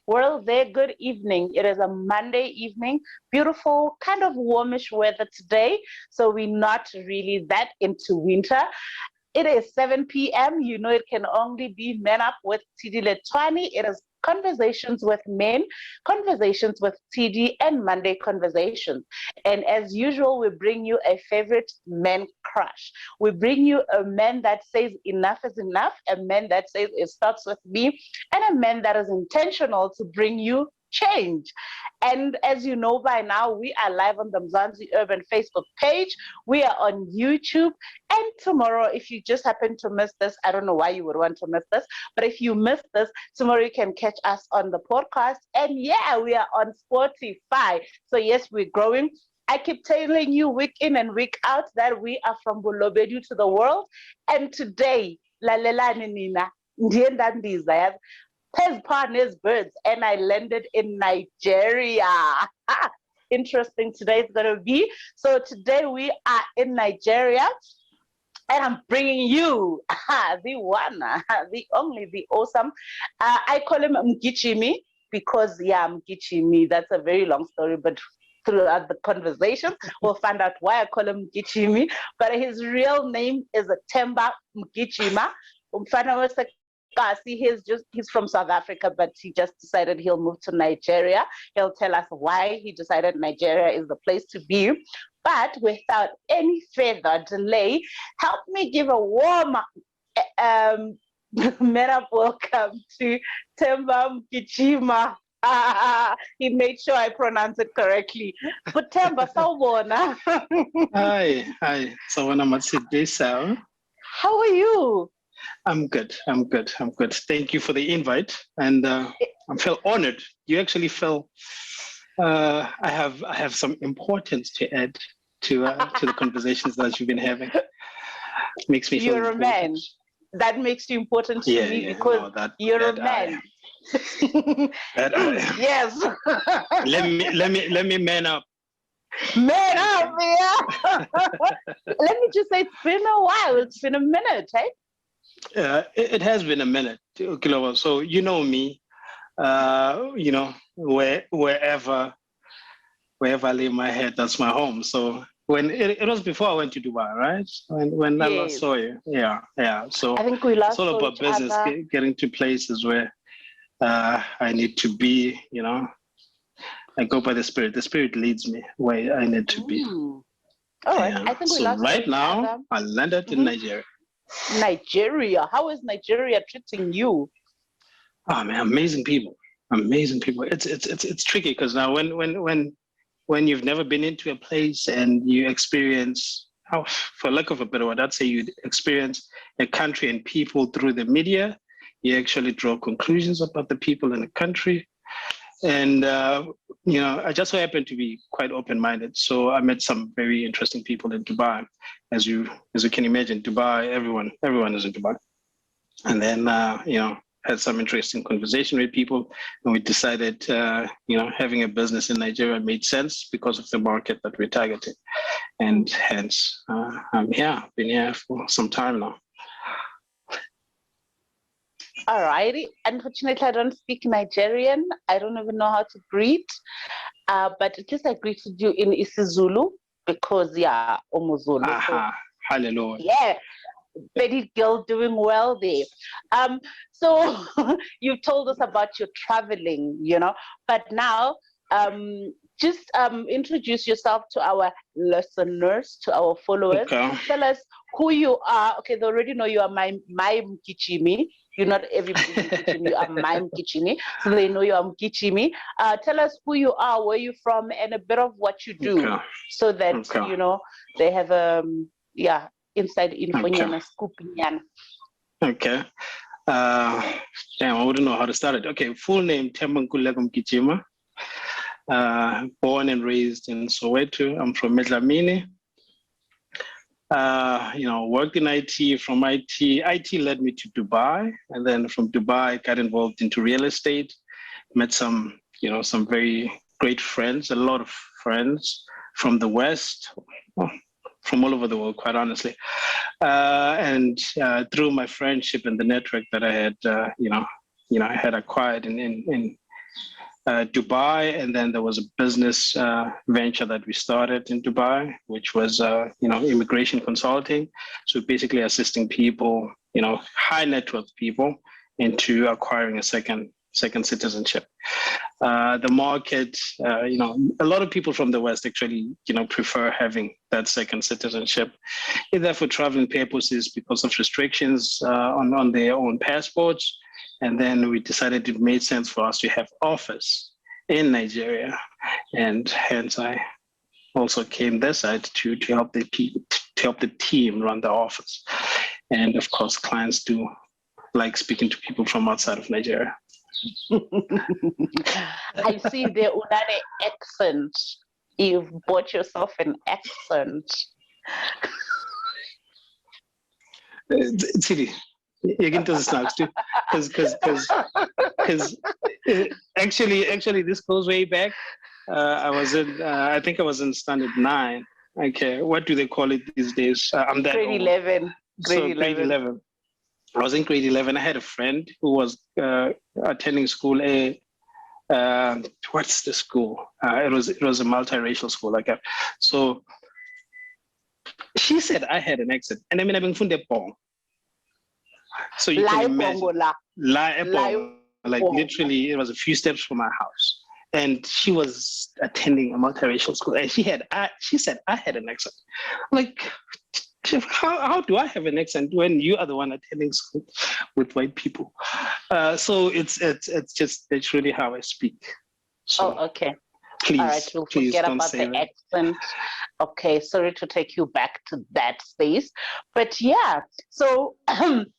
World there, good evening. It is a Monday evening, beautiful, kind of warmish weather today. So we're not really that into winter. It is 7 p.m. You know it can only be Men Up with Tshidi Lethwane. It is Conversations with Men, Conversations with Tshidi, and Monday Conversations. And as usual, we bring you a favorite man crush. We bring you a man that says enough is enough, a man that says it starts with me, and a man that is intentional to bring you change. And as you know by now, we are live on the Mzansi Urban Facebook page. We are on YouTube. And tomorrow, if you just happen to miss this, I don't know why you would want to miss this, but if you miss this, tomorrow you can catch us on the podcast. And yeah, we are on Spotify. So yes, we're growing. I keep telling you week in and week out that we are from Bolobedu to the world. And today, Lalelani Nina, Ndiendandiza, Pez Partners Birds, and I landed in Nigeria. Interesting today it's going to be. So today we are in Nigeria, and I'm bringing you the one, the only, the awesome. I call him Mgijima because, yeah, Mgijima, that's a very long story, but throughout the conversation, we'll find out why I call him Mgijima. But his real name is Themba Mgijima. He's from South Africa, but he just decided he'll move to Nigeria. He'll tell us why he decided Nigeria is the place to be. But without any further delay, help me give a warm welcome to Themba Mgijima. He made sure I pronounce it correctly. But Themba, sawubona. Hi. Sawubona Matsidisa. How are you? I'm good. Thank you for the invite, and I feel honored. You actually feel I have some importance to add to the conversations that you've been having. It makes me feel you're important. A man. That makes you important to me because you're a man. Yes. Let me man up. Man up, yeah. Let me just say, it's been a while. It's been a minute, eh? It has been a minute, Kilowa. So you know me, wherever I lay my head, that's my home. So when it was before I went to Dubai, right? When I last saw you, yeah. So I think we last it's all about business, getting to places where I need to be. I go by the spirit. The spirit leads me where I need to be. All right. I think we last right now I landed in Nigeria. Nigeria. How is Nigeria treating you? Oh man, amazing people. It's tricky because now when you've never been into a place and you experience, for lack of a better word, I'd say you experience a country and people through the media, you actually draw conclusions about the people in the country. And I just so happen to be quite open-minded. So I met some very interesting people in Dubai. As you can imagine, Dubai, everyone is in Dubai. And then had some interesting conversation with people, and we decided having a business in Nigeria made sense because of the market that we're targeting. And hence I'm here. I've been here for some time now. All righty. Unfortunately, I don't speak Nigerian. I don't even know how to greet. But at least I greeted you in isiZulu because, Omuzulu. Hallelujah. Yeah, Betty girl doing well there. So you've told us about your traveling, but now just introduce yourself to our listeners, to our followers. Okay. Tell us who you are. Okay, they already know you are my Mgijima. You're not everybody Mgijima, you are my Mgijima. So they know you are Mgijima. Tell us who you are, where you're from, and a bit of what you do, so that, they have inside info, scoop. Okay. Damn, I wouldn't know how to start it. Okay, full name, Themba Mgijima. Born and raised in Soweto. I'm from Lethwane. Worked in IT. From IT led me to Dubai, and then from Dubai got involved into real estate. Met some very great friends, a lot of friends from the West, from all over the world, quite honestly. And through my friendship and the network that I had, I had acquired in Dubai, and then there was a business venture that we started in Dubai, which was immigration consulting. So basically assisting people, high net worth people, into acquiring a second citizenship. The market, a lot of people from the West actually, prefer having that second citizenship, either for traveling purposes because of restrictions on their own passports. And then we decided it made sense for us to have office in Nigeria. And hence I also came this side to help the team run the office. And of course, clients do like speaking to people from outside of Nigeria. I see the Unane accent. You've bought yourself an accent. Tshidi, you can tell the snacks too, because actually this goes way back. I think I was in standard 9. Okay, what do they call it these days? I'm that grade old. 11. Grade 11. I was in grade 11. I had a friend who was attending school. What's the school? It was a multiracial school like that. So she said I had an accent, and I mean I've been from Bong. So you can imagine, like literally, it was a few steps from my house, and she was attending a multiracial school, and she said I had an accent. Like, how do I have an accent when you are the one attending school with white people? So it's just really how I speak. So, okay. Please, all right, we'll forget about the accent. Okay, sorry to take you back to that space, but yeah. So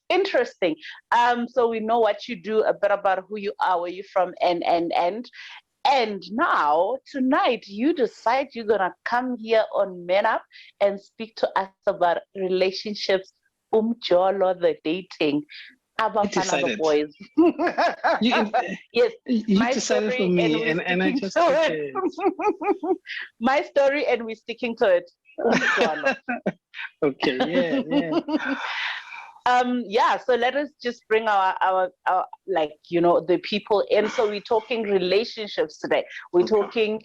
interesting. So we know what you do, a bit about who you are, where you're from, and now tonight you decide you're gonna come here on Men Up and speak to us about relationships, Mjolo, the dating. The boys. Yes, you decided for me, and I just it. My story, and we're sticking to it. Okay, yeah. So let us just bring our the people in. So we're talking relationships today. We're talking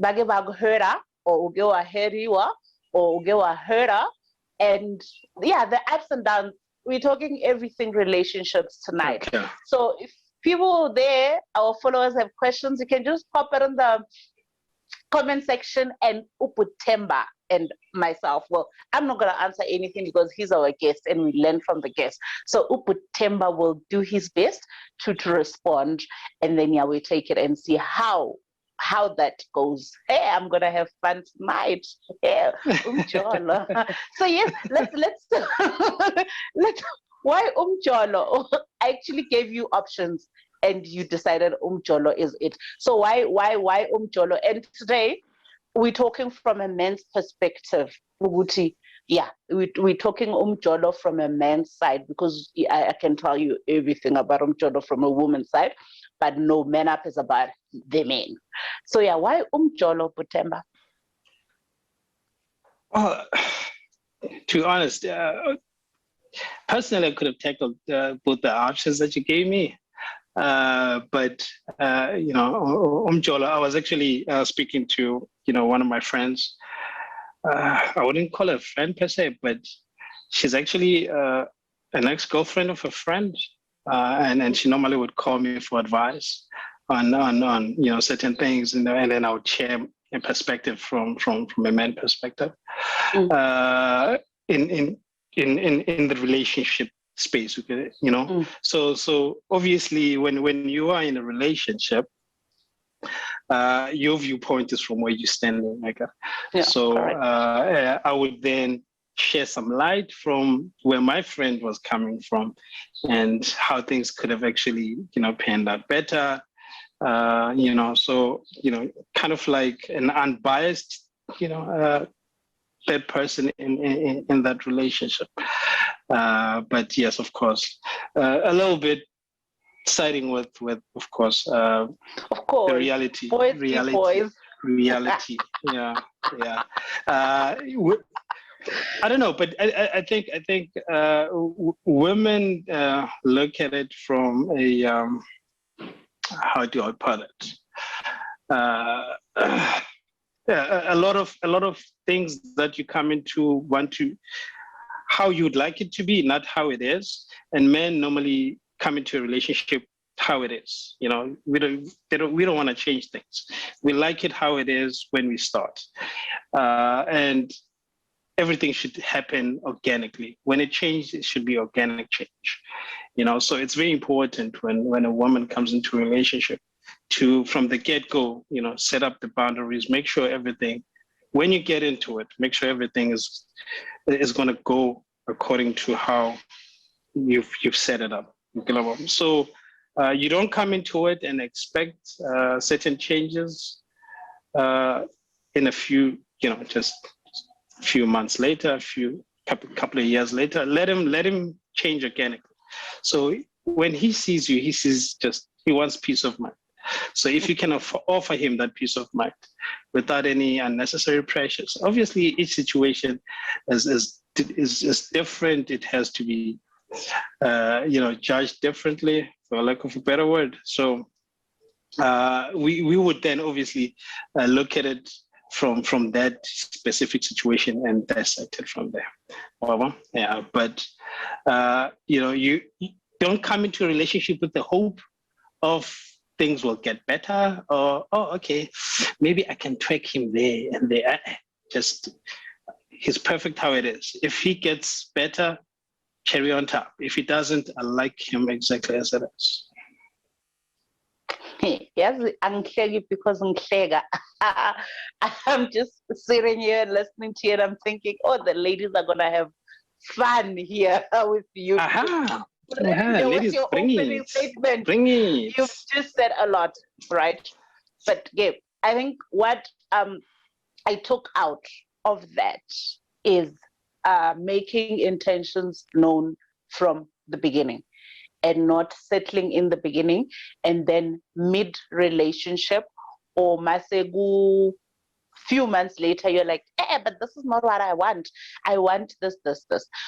bagehera or ugewa heriwa or ugewa hera, and yeah, the ups and downs. We're talking everything relationships tonight. Okay. So if people there, our followers, have questions, you can just pop it in the comment section and put Themba and myself. Well, I'm not going to answer anything because he's our guest and we learn from the guest. So Themba will do his best to respond, and then we take it and see how that goes. Hey, I'm gonna have fun tonight. Yeah, so yes, let's why Mjolo? I actually gave you options and you decided Mjolo is it. So why Mjolo? And today we're talking from a man's perspective. Yeah, we're talking Mjolo from a man's side because I can tell you everything about Mjolo from a woman's side, but no, Men Up is about the men. So yeah, why Mjolo, Themba? Well, to be honest, personally, I could have tackled both the options that you gave me. But Mjolo, I was actually speaking to, one of my friends. I wouldn't call her a friend per se, but she's actually an ex-girlfriend of a friend. And she normally would call me for advice on certain things, and then I would share a perspective from a man perspective in the relationship space. So obviously when you are in a relationship, your viewpoint is from where you're standing, I would then share some light from where my friend was coming from and how things could have actually panned out better, kind of like an unbiased third person in that relationship, but yes, of course, a little bit siding with of course the reality. Yeah. I don't know, but I think women look at it from a how do I put it? yeah, a lot of things that you come into want to how you'd like it to be, not how it is. And men normally come into a relationship how it is. You know, we don't want to change things. We like it how it is when we start, and everything should happen organically. When it changes, it should be organic change. You know, so it's very important when a woman comes into a relationship to from the get-go, you know, set up the boundaries, make sure everything when you get into it, make sure everything is going to go according to how you've set it up. So you don't come into it and expect certain changes in a few, you know, just a few months later, couple of years later. Let him change organically. So when he sees you, he wants peace of mind. So if you can offer him that peace of mind without any unnecessary pressures, obviously each situation is different. It has to be, judged differently, for lack of a better word. So we would then obviously look at it from that specific situation and dissect it from there. Yeah, but you don't come into a relationship with the hope of things will get better, or okay, maybe I can tweak him there and there. Just he's perfect how it is. If he gets better, cherry on top. If he doesn't, I like him exactly as it is. Yes, angihleki because ngihleka. I'm just sitting here and listening to you, and I'm thinking, oh, the ladies are gonna have fun here with you. Aha. Ladies, bring it. Statement. Bring it. You've just said a lot, right? But Gabe, I think what I took out of that is making intentions known from the beginning, and not settling in the beginning and then mid-relationship or masegu few months later you're like, but this is not what I want. I want this.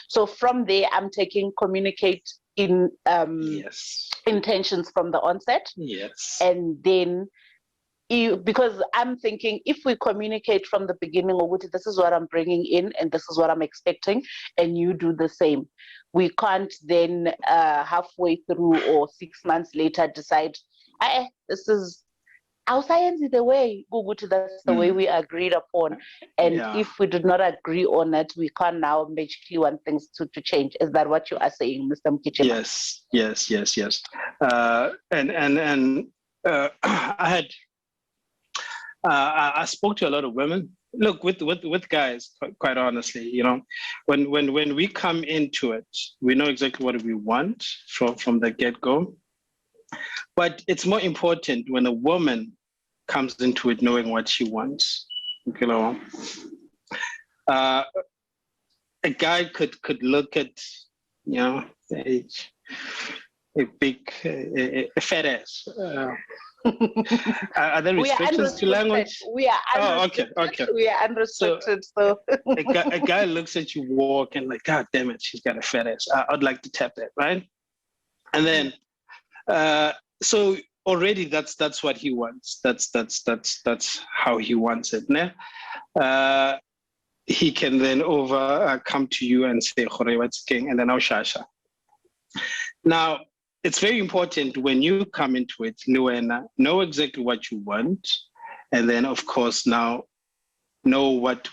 So from there I'm taking communicate in yes. intentions from the onset. Yes. And then because I'm thinking if we communicate from the beginning, or this is what I'm bringing in and this is what I'm expecting, and you do the same, we can't then halfway through or 6 months later decide, this is our science is the way, that's the way we agreed upon. And if we did not agree on it, we can't now magically want things to change. Is that what you are saying, Mr. Mgijima? Yes. And I spoke to a lot of women. Look, with guys, quite honestly, you know, when we come into it, we know exactly what we want from the get-go. But it's more important when a woman comes into it knowing what she wants. You know, a guy could look at, you know, a fat ass. Are there restrictions to language? We are unrestricted. Okay. We are unrestricted. So a guy looks at you walk and like, God damn it, she's got a fat ass. I'd like to tap that, right? And then, so already that's what he wants. That's how he wants it. Né? He can then come to you and say, what's king? And then I'll shasha. Now, it's very important when you come into it, Luena, know exactly what you want, and then of course now know what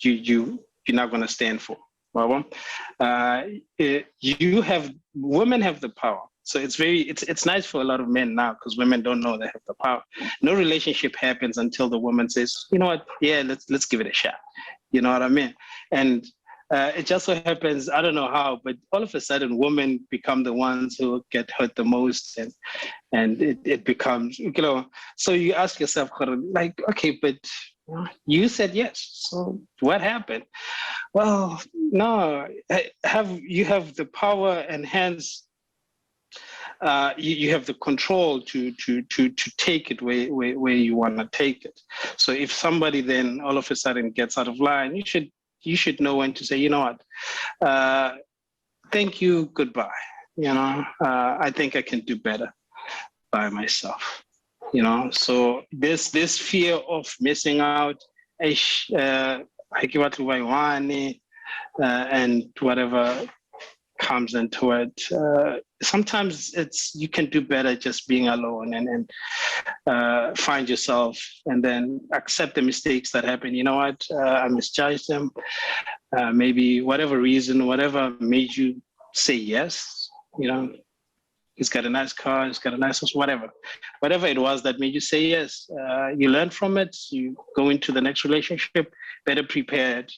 you're not going to stand for. Women have the power, so it's nice for a lot of men now because women don't know they have the power. No relationship happens until the woman says, you know what, yeah, let's give it a shot. You know what I mean? And it just so happens, I don't know how, but all of a sudden women become the ones who get hurt the most, and it becomes, you know, so you ask yourself, like, okay, but you said yes, so what happened? Well, no, you have the power, and hence you have the control to take it where you want to take it. So if somebody then all of a sudden gets out of line, you should know when to say, you know what, thank you, goodbye. You know, I think I can do better by myself. you know. So this fear of missing out, and whatever comes into it. Sometimes you can do better just being alone and find yourself and then accept the mistakes that happen. You know what? I misjudged them. Maybe whatever reason, whatever made you say yes, you know, he's got a nice car, he's got a nice house, whatever it was that made you say yes. You learn from it. You go into the next relationship better prepared.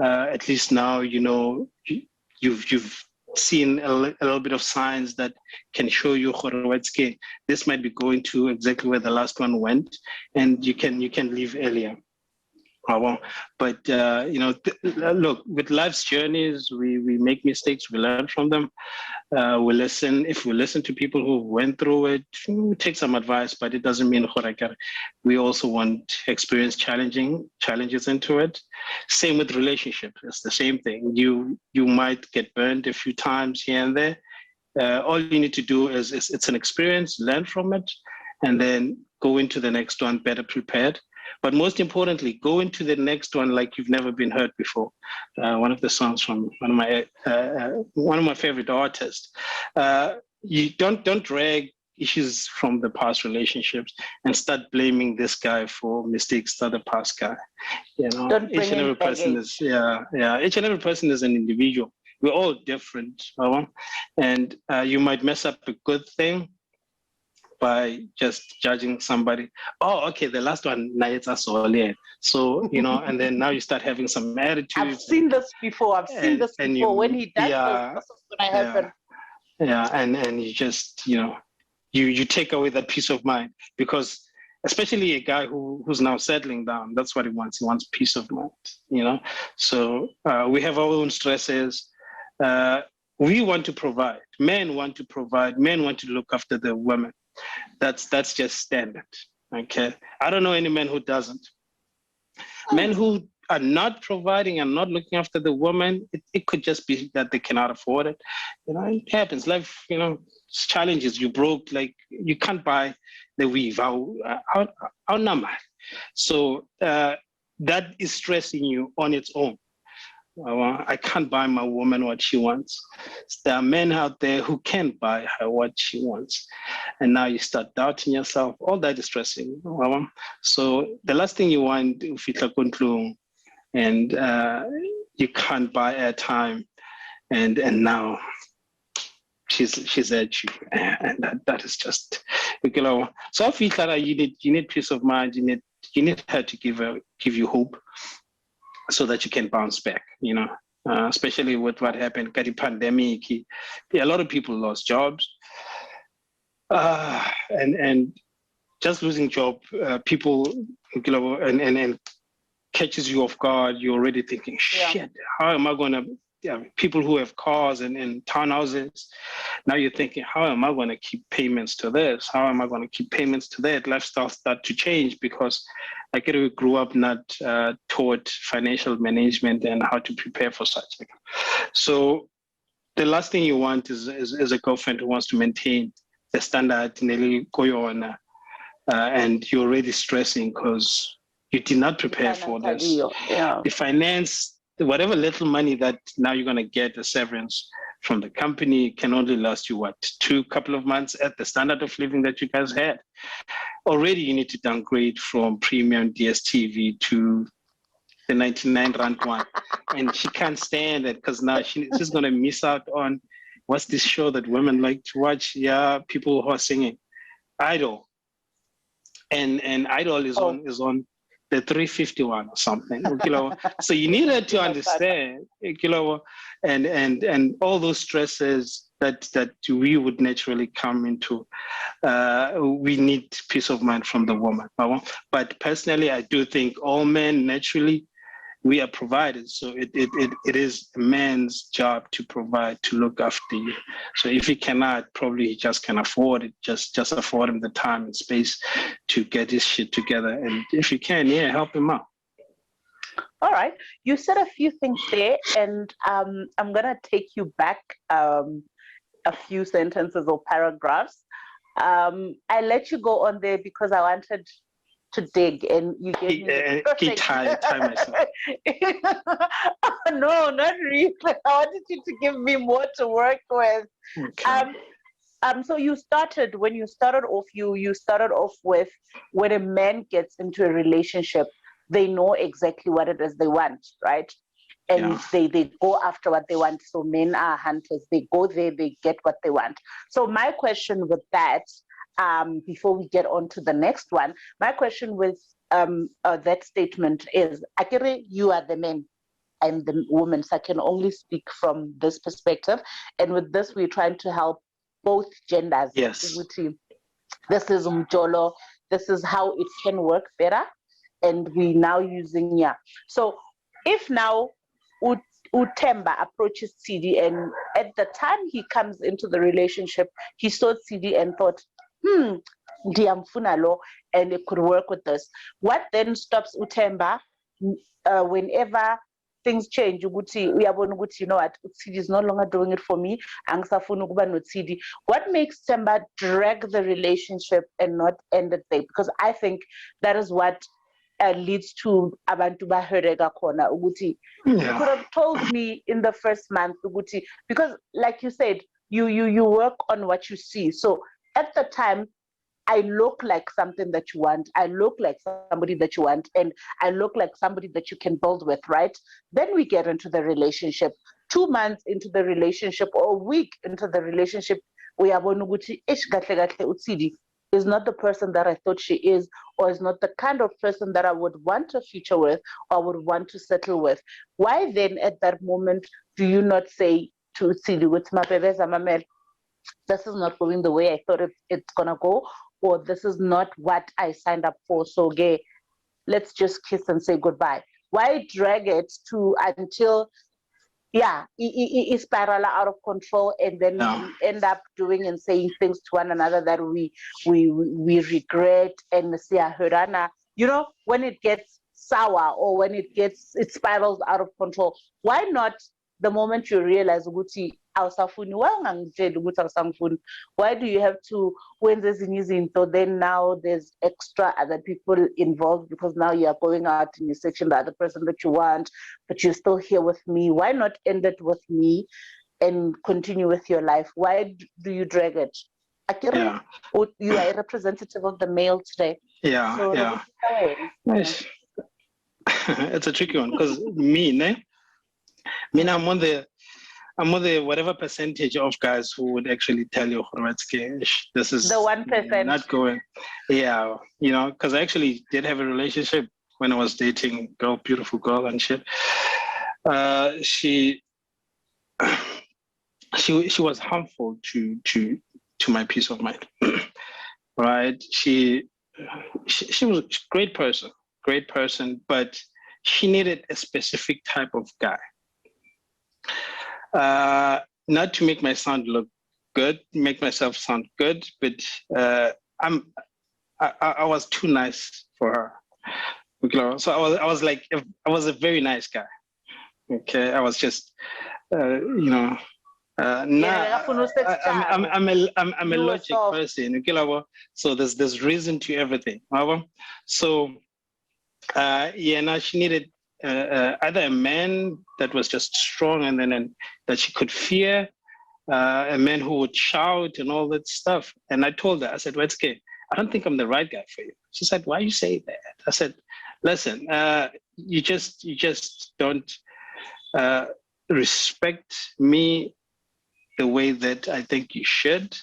At least now you know you've seen a little bit of signs that can show you this might be going to exactly where the last one went, and you can leave earlier. But you know, look, with life's journeys, we make mistakes, we learn from them. We listen. If we listen to people who went through it, we take some advice, but it doesn't mean we also want experience challenges into it. Same with relationships. It's the same thing. You might get burned a few times here and there. All you need to do is it's an experience, learn from it, and then go into the next one better prepared. But most importantly, go into the next one like you've never been hurt before. One of the songs from one of my favorite artists. You don't drag issues from the past relationships and start blaming this guy for mistakes that the past guy. You know, each and every person is each and every person is an individual. We're all different, and you might mess up a good thing by just judging somebody. Oh, okay, the last one, so, you know, and then now you start having some attitudes. I've seen this before. When he does this is going to happen. Yeah, and you just, you know, you take away that peace of mind, because especially a guy who's now settling down, that's what he wants. He wants peace of mind, you know. So we have our own stresses. We want to provide. Men want to provide. Men want to look after the women. That's just standard. Okay, I don't know any man who doesn't. Men who are not providing and not looking after the woman, it could just be that they cannot afford it. You know, it happens. Life, you know, challenges. You broke, like you can't buy the weave. How normal. So that is stressing you on its own. I can't buy my woman what she wants. There are men out there who can buy her what she wants. And now you start doubting yourself. All that is stressing. So the last thing you want, and you can't buy airtime, and now she's at you, and that is just, you know. So I feel that you need peace of mind. You need her to give you hope, so that you can bounce back, you know, especially with what happened, the pandemic. A lot of people lost jobs, and just losing job, people, you know, and catches you off guard. You're already thinking, shit, how am I going to, people who have cars and townhouses, now you're thinking, how am I going to keep payments to this? How am I going to keep payments to that? Lifestyle start to change, because I grew up not taught financial management and how to prepare for such. So the last thing you want is a girlfriend who wants to maintain the standard, and you're already stressing because you did not prepare for this. The finance, whatever little money that now you're going to get a severance from the company can only last you, couple of months at the standard of living that you guys had. Already you need to downgrade from premium DSTV to the 99 Rand one. And she can't stand it, because now she's going to miss out on, what's this show that women like to watch? Yeah, people who are singing. Idol. And Idol is on the 351 or something. So you need her to understand, and all those stresses that we would naturally come into. We need peace of mind from the woman. But personally, I do think all men naturally, we are provided. So it is a man's job to provide, to look after you. So if he cannot, probably he just can afford it. Just afford him the time and space to get his shit together. And if you can, help him out. All right. You said a few things there, and I'm going to take you back a few sentences or paragraphs. I let you go on there because I wanted to dig, and you gave me the perfect. Tie myself. No, not really. I wanted you to give me more to work with. Okay. So when you started off, you started off with, when a man gets into a relationship, they know exactly what it is they want, right? And they go after what they want. So men are hunters. They go there, they get what they want. So my question with that, before we get on to the next one, my question with that statement is, Akere, you are the man, I'm the woman, so I can only speak from this perspective. And with this, we're trying to help both genders. Yes. This is Mjolo. This is how it can work better. And we now using, So if now Themba approaches Tshidi, and at the time he comes into the relationship, he saw Tshidi and thought, ndiyamfuna lo, and it could work with this. What then stops Themba whenever things change, uyabona ukuthi, you know what, Tshidi is no longer doing it for me, angisafuni ukuba noTshidi? What makes Themba drag the relationship and not end it there? Because I think that is what leads to abantu bahereka khona ukuthi, you could have told me in the first month ukuthi, because like you said, you work on what you see. So at the time, I look like something that you want. I look like somebody that you want, and I look like somebody that you can build with, right? Then we get into the relationship. 2 months into the relationship, or a week into the relationship, we are ukuthi Tshidi is not the person that I thought she is, or is not the kind of person that I would want a future with, or would want to settle with. Why then at that moment do you not say to Tshidi, with my baby Zamamel, this is not going the way I thought it's gonna go, or this is not what I signed up for, so gay, let's just kiss and say goodbye? Why drag it to until it spiral out of control, and then we end up doing and saying things to one another that we regret, and you know, when it gets sour, or when it spirals out of control? Why not the moment you realize ukuthi awusafuni, why do you have to, when there's an so then now there's extra other people involved, because now you are going out and you're searching the other person that you want, but you're still here with me? Why not end it with me and continue with your life? Why do you drag it? Akira, you are a representative of the male today. Nice. It's a tricky one, because I'm on the whatever percentage of guys who would actually tell you, this is the 1%. Not going. Yeah, you know, because I actually did have a relationship when I was dating a beautiful girl and shit. She was harmful to my peace of mind. Right? She was a great person, but she needed a specific type of guy. Not to make myself sound good, but I was too nice for her. So I was a very nice guy. Okay, I was just, you know, I'm a logic person. Okay, so there's reason to everything. So now she needed either a man that was just strong, and then that she could fear, a man who would shout and all that stuff. And I told her, I said, Wetske, I don't think I'm the right guy for you. She said, why you say that? I said, listen, you just don't respect me the way that I think you should.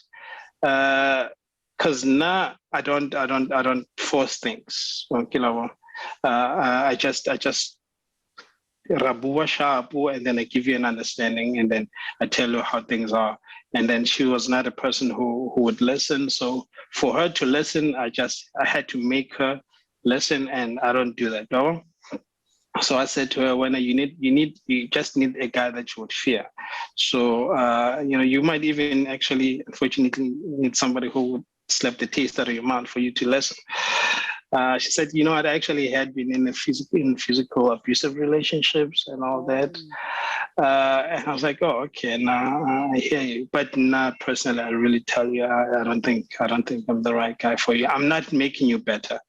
Because now I don't force things. I just rabua shapu, and then I give you an understanding, and then I tell you how things are. And then she was not a person who would listen. So for her to listen, I had to make her listen, and I don't do that. No? So I said to her, when you just need a guy that you would fear. So you might even actually, unfortunately, need somebody who would slap the taste out of your mouth for you to listen. She said, you know, I actually had been in physical abusive relationships and all that. And I was like, oh, okay, nah, I hear you. But nah, personally, I really tell you, I don't think I'm the right guy for you. I'm not making you better,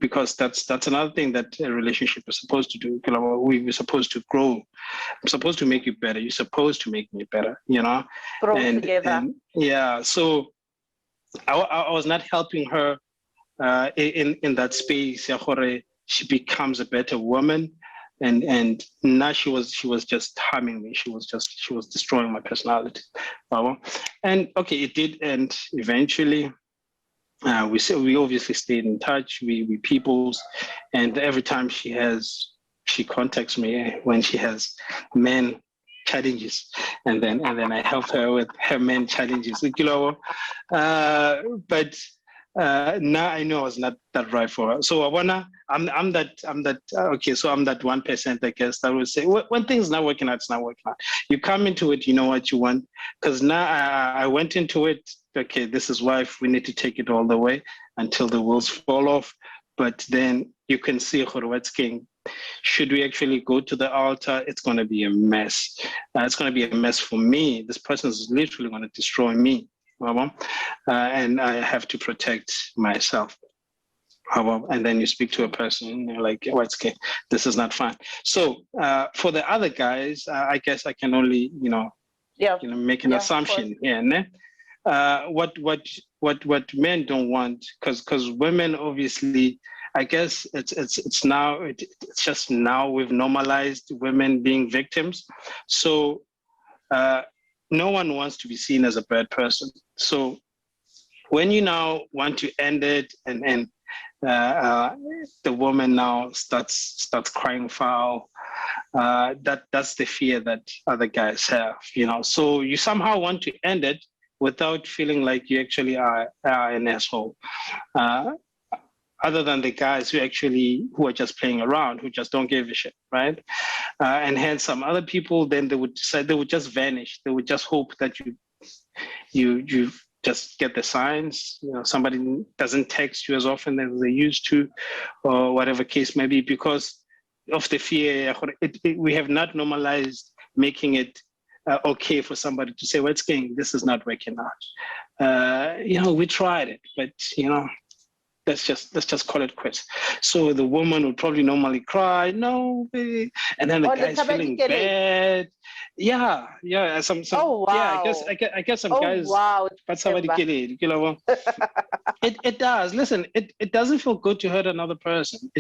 because that's another thing that a relationship is supposed to do. You know, we're supposed to grow. I'm supposed to make you better. You're supposed to make me better. You know, Grow together. And yeah, so I was not helping her in that space. She becomes a better woman. And now she was just harming me. She was destroying my personality. And okay, it did end eventually. We obviously stayed in touch. We peoples, and every time she contacts me when she has men challenges, and then I help her with her men challenges. But now I know I was not that right for her. So I'm that okay. So I'm that 1%, I guess, that would say when things not working out, it's not working out. You come into it, you know what you want. Because now I went into it. Okay, this is life. We need to take it all the way until the wheels fall off. But then you can see what's king. Should we actually go to the altar? It's going to be a mess. It's going to be a mess for me. This person is literally going to destroy me. And I have to protect myself. And then you speak to a person and you're like, what's okay? This is not fine. So for the other guys, I guess I can only, make an assumption here. What men don't want, because women obviously, I guess it's now it's just now we've normalized women being victims. So no one wants to be seen as a bad person. So when you now want to end it, and the woman now starts crying foul, that's the fear that other guys have, So you somehow want to end it without feeling like you actually are an asshole. Other than the guys who are just playing around, who just don't give a shit, right? And hence some other people, then they would decide, they would just vanish. They would just hope that you just get the signs. Somebody doesn't text you as often as they used to, or whatever case may be, because of the fear. We have not normalized making it okay for somebody to say, "What's going? This is not working out." We tried it, but let's just call it quits. So the woman would probably normally cry, no, babe. And then the guy's feeling bad. Yeah. Some. Oh wow. Yeah, I guess some guys. Wow. But somebody kill it. It does. Listen, it doesn't feel good to hurt another person.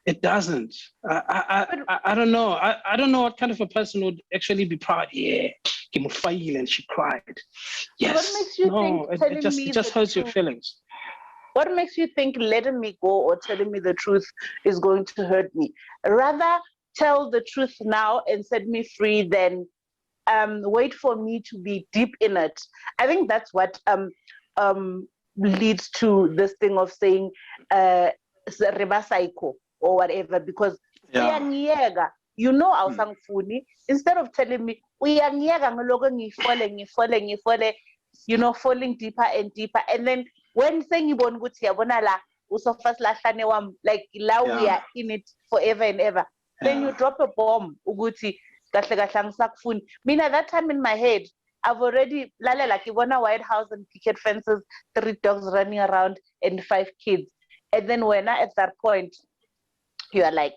It doesn't. I don't know. I don't know what kind of a person would actually be proud. Yeah, and she cried. Yes. What makes you think it just hurts your feelings. What makes you think letting me go or telling me the truth is going to hurt me? Rather tell the truth now and set me free than wait for me to be deep in it. I think that's what leads to this thing of saying reba psycho or whatever, because uyangiyeka, awusangifuni, instead of telling me uyangiyeka ngiloko ngifole, falling deeper and deeper, and then when sengibona ukuthi yabona la usofa silahlane wami, like la we are in it forever and ever, then you drop a bomb ukuthi kahle kahle angisakufuni. Mina that time in my head I've already lalela ngibona White House and picket fences, 3 dogs running around and 5 kids, and then when at that point you are like,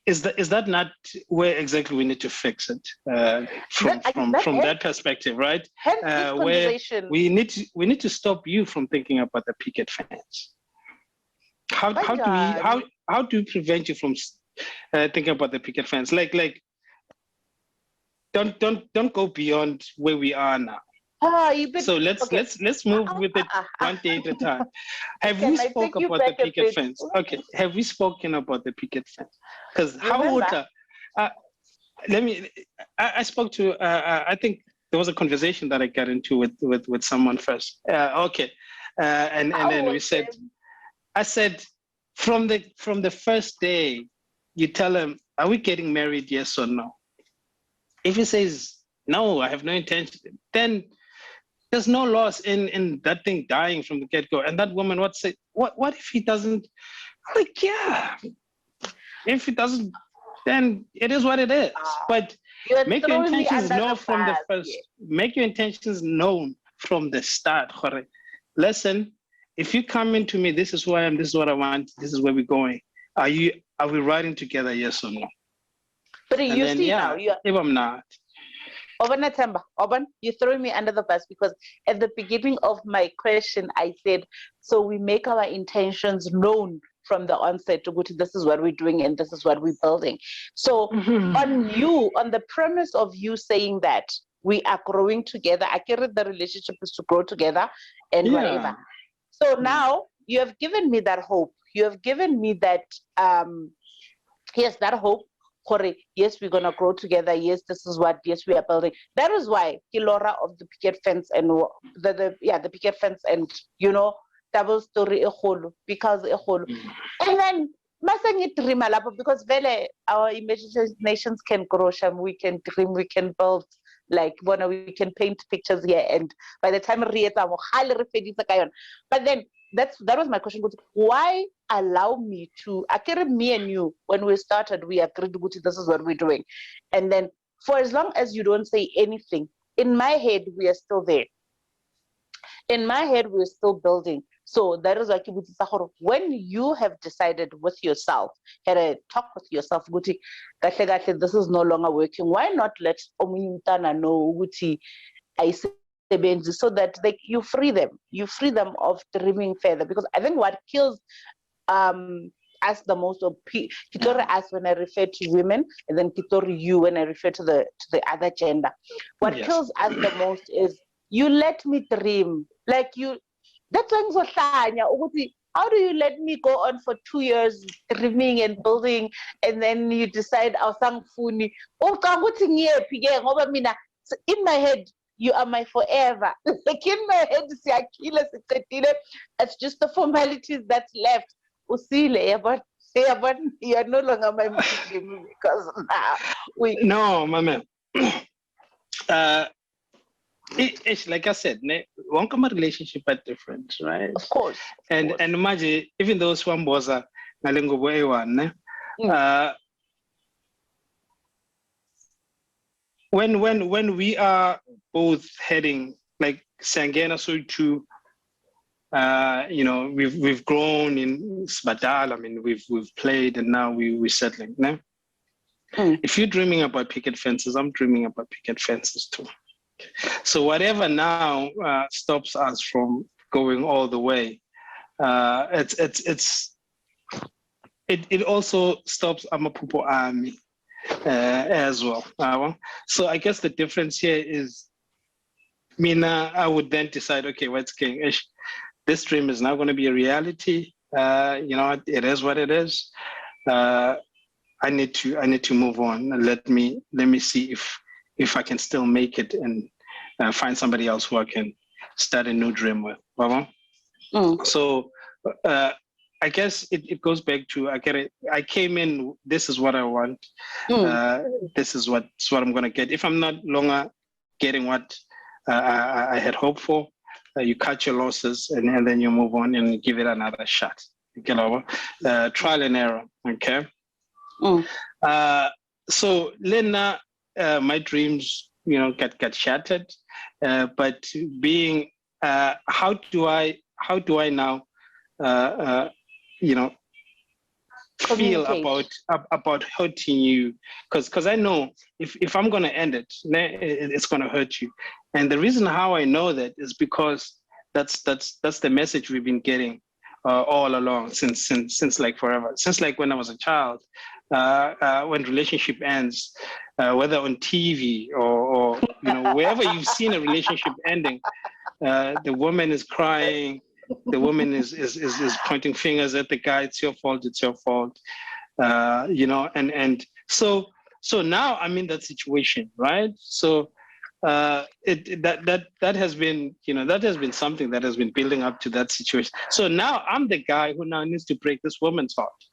is that not where exactly we need to fix it from that perspective, right? Where we need to stop you from thinking about the picket fence. How do we prevent you from thinking about the picket fence? Like don't go beyond where we are now. So let's move with it one day at a time. Have we spoken about the picket fence? Okay. Have we spoken about the picket fence? Because I spoke to I think there was a conversation that I got into with someone first. And then we said, I said, from the first day, you tell him, are we getting married? Yes or no? If he says no, I have no intention, then there's no loss in that thing dying from the get-go. And that woman, what if he doesn't? I'm like, yeah, if he doesn't, then it is what it is. But You're make your throwing me intentions under known the from the bus. first. Yeah. Make your intentions known from the start. Listen, if you come into me, this is who I am, this is what I want, this is where we're going. Are we riding together, yes or no? But And you then, see yeah, now, you if I'm not. Themba, you're throwing me under the bus because at the beginning of my question, I said, so we make our intentions known from the onset to go to this is what we're doing and this is what we're building. So on the premise of you saying that we are growing together, I carry the relationship is to grow together and whatever. So now you have given me that hope. You have given me that, yes, that hope. Yes, we're gonna grow together. Yes, this is what. Yes, we are building. That is why Kilora of the picket fence and the picket fence and double story because and then because our imaginations can grow. We can dream. We can build. Like we can paint pictures here, and by the time but then that was my question. Why allow me to me and you when we started we agreed this is what we're doing, and then for as long as you don't say anything, in my head we are still there. In my head we're still building. So that is like when you have decided with yourself, had a talk with yourself, this is no longer working, why not let Omintana know I so that you free them of dreaming further, because I think what kills us the most, or Kitori us when I refer to women, and then Kitori you when I refer to the other gender. What kills us the most is you let me dream, like you. That's how do you let me go on for 2 years dreaming and building, and then you decide in my head you are my forever. Like in my head, it's just the formalities that's left. But you are no longer my Muslim because now we. No, mama. It's like I said, one common relationship are different, right? Of course. And imagine even those one was a when we are both heading like Sangena so to we've grown in Sbadal. I mean we've played and now we're settling. No? If you're dreaming about picket fences, I'm dreaming about picket fences too. So whatever now stops us from going all the way, it also stops Amapupo Army as well. So I guess the difference here is, Mina, I would then decide, okay, what's going? This dream is now going to be a reality. It is what it is. I need to move on. Let me see if I can still make it and find somebody else who I can start a new dream with. So I guess it goes back to I came in, this is what I want. This is what I'm going to get. If I'm not longer getting what I had hoped for, you cut your losses and then you move on and give it another shot. Trial and error, okay? So Lena, my dreams, got shattered. But being, how do I now, feel about hurting you? Because I know if I'm gonna end it, it's gonna hurt you. And the reason how I know that is because that's the message we've been getting all along since like forever, since like when I was a child. When relationship ends, whether on TV or wherever you've seen a relationship ending, the woman is crying, the woman is pointing fingers at the guy. It's your fault. It's your fault. And so now I'm in that situation, right? So that has been that has been something that has been building up to that situation. So now I'm the guy who now needs to break this woman's heart,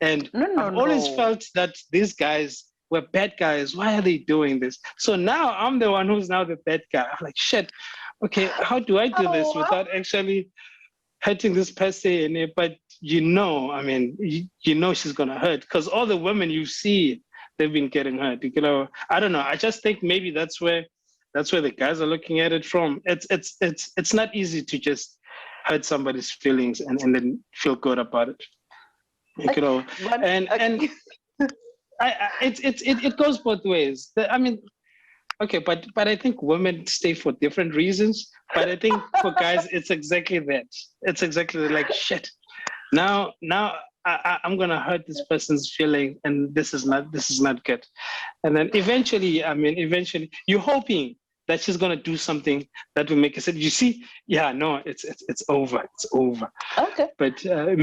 and I've always felt that these guys were bad guys. Why are they doing this? So now I'm the one who's now the bad guy. I'm like, shit, okay, how do I do this Oh, without actually hurting this person? But I mean, you know she's gonna hurt because all the women you see, they've been getting hurt. I don't know. I just think maybe that's where the guys are looking at it from. It's not easy to just hurt somebody's feelings and then feel good about it. And it goes both ways. I mean, okay, but I think women stay for different reasons. But I think for guys, it's exactly that. It's exactly like shit. Now I'm gonna hurt this person's feeling, and this is not good. And then eventually, you're hoping that she's gonna do something that will make us say, you see, yeah, no, it's over, it's over. okay. But I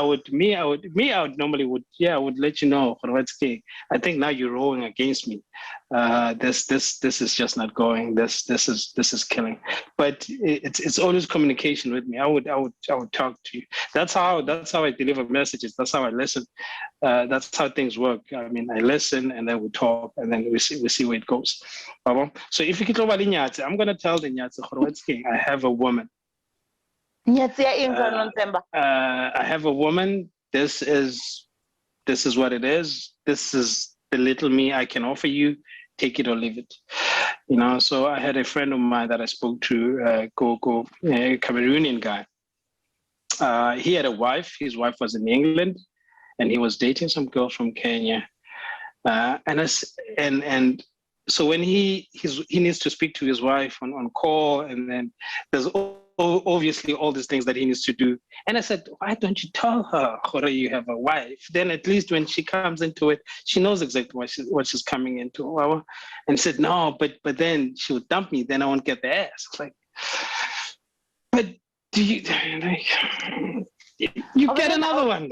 would normally I would let you know, Khorotsky, I think now you're rowing against me. This is just not going. This is killing. But it's always communication with me. I would talk to you. That's how I deliver messages. That's how I listen. That's how things work. I mean, I listen and then we talk and then we see where it goes. So if you could talk about Inyatsi, I'm gonna tell the Inyatsi Khorotsky, I have a woman. I have a woman. This is what it is. This is the little me I can offer you. Take it or leave it. So I had a friend of mine that I spoke to, a Cameroonian guy. He had a wife. His wife was in England, and he was dating some girl from Kenya. And so when he needs to speak to his wife on call, and then there's obviously all these things that he needs to do. And I said, why don't you tell her, Khora, you have a wife? Then at least when she comes into it, she knows exactly what she's coming into. And he said, no, but then she would dump me. Then I won't get the ass. It's like, but do you get another one?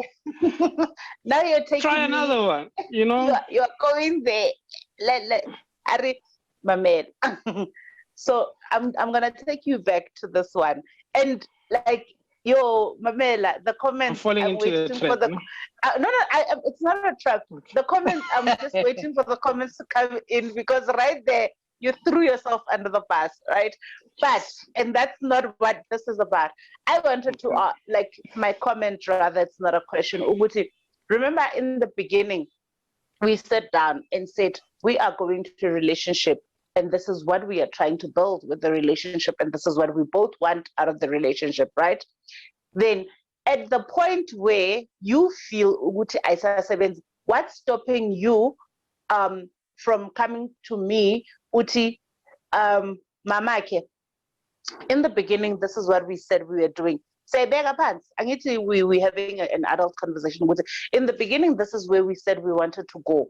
Now you're taking try another one. You're going there. Let Ari, my man. So I'm gonna take you back to this one, and like Mamela, the comments. I'm falling into the trap. No, it's not a trap. Okay. The comments. I'm just waiting for the comments to come in because right there you threw yourself under the bus, right? And that's not what this is about. I wanted to my comment rather. It's not a question. Uguti, remember in the beginning, we sat down and said we are going to a relationship. And this is what we are trying to build with the relationship. And this is what we both want out of the relationship, right? Then at the point where you feel, what's stopping you from coming to me, Uti, Mamake? In the beginning, this is what we said we were doing. Say, bega pants. We're having an adult conversation. In the beginning, this is where we said we wanted to go.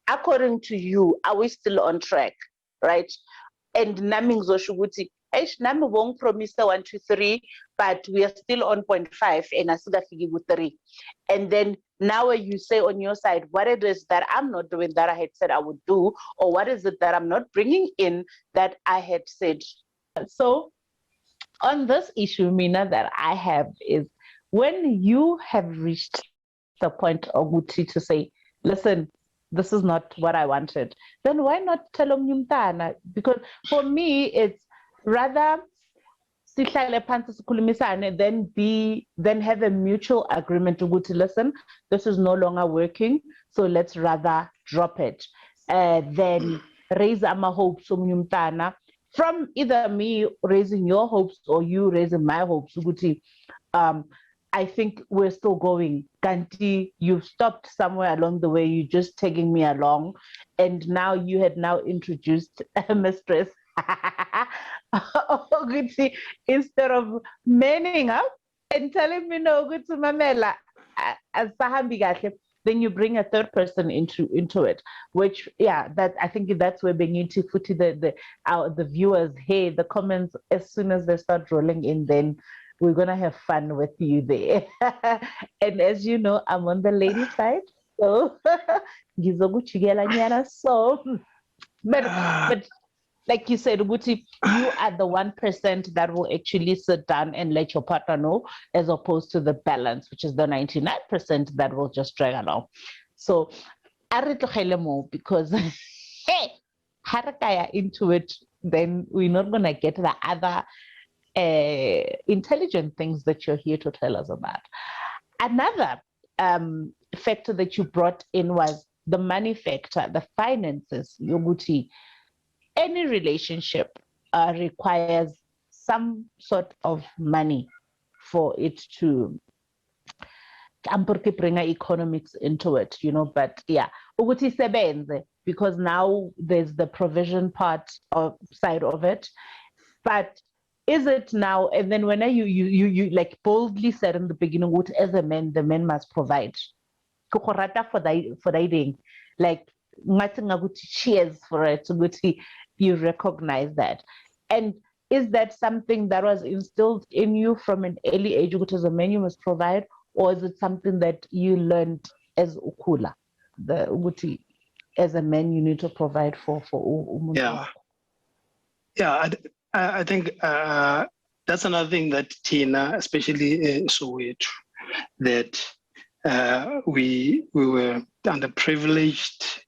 According to you, are we still on track? Right? And naming Zoshuguti, Nami won't promise 1, 2, 3, but we are still on 0.5 and I still with 3. And then now you say on your side, what it is that I'm not doing that I had said I would do, or what is it that I'm not bringing in that I had said. So on this issue, Mina, that I have is when you have reached the point of Guti to say, listen, this is not what I wanted, then why not tell Mnyumtana? Because for me, it's rather then have a mutual agreement to go to listen, this is no longer working, so let's rather drop it. Then raise our hopes from either me raising your hopes or you raising my hopes. I think we're still going. Kanti, you've stopped somewhere along the way. You're just taking me along. And now you had now introduced a mistress. Instead of manning up and telling me no good to Mamela, then you bring a third person into it, which that I think that's where being into footy the viewers, hey, the comments as soon as they start rolling in, then we're gonna have fun with you there. And as you know, I'm on the lady side, so but like you said, Uguti, you are the 1% that will actually sit down and let your partner know, as opposed to the balance, which is the 99% that will just drag along. So, because hey, harakaya into it, then we're not going to get the other intelligent things that you're here to tell us about. Another factor that you brought in was the money factor, the finances. Yoguti, any relationship requires some sort of money for it to bring economics into it, but yeah, ukuthi sebenze, because now there's the provision part of side of it. But is it now, and then when you like boldly said in the beginning, what as a man, the man must provide. For that, like cheers for it, you recognize that. And is that something that was instilled in you from an early age, which as a man you must provide, or is it something that you learned as ukula, as a man you need to provide for umuntu? I think that's another thing that Tina, especially Soweto, that we were underprivileged,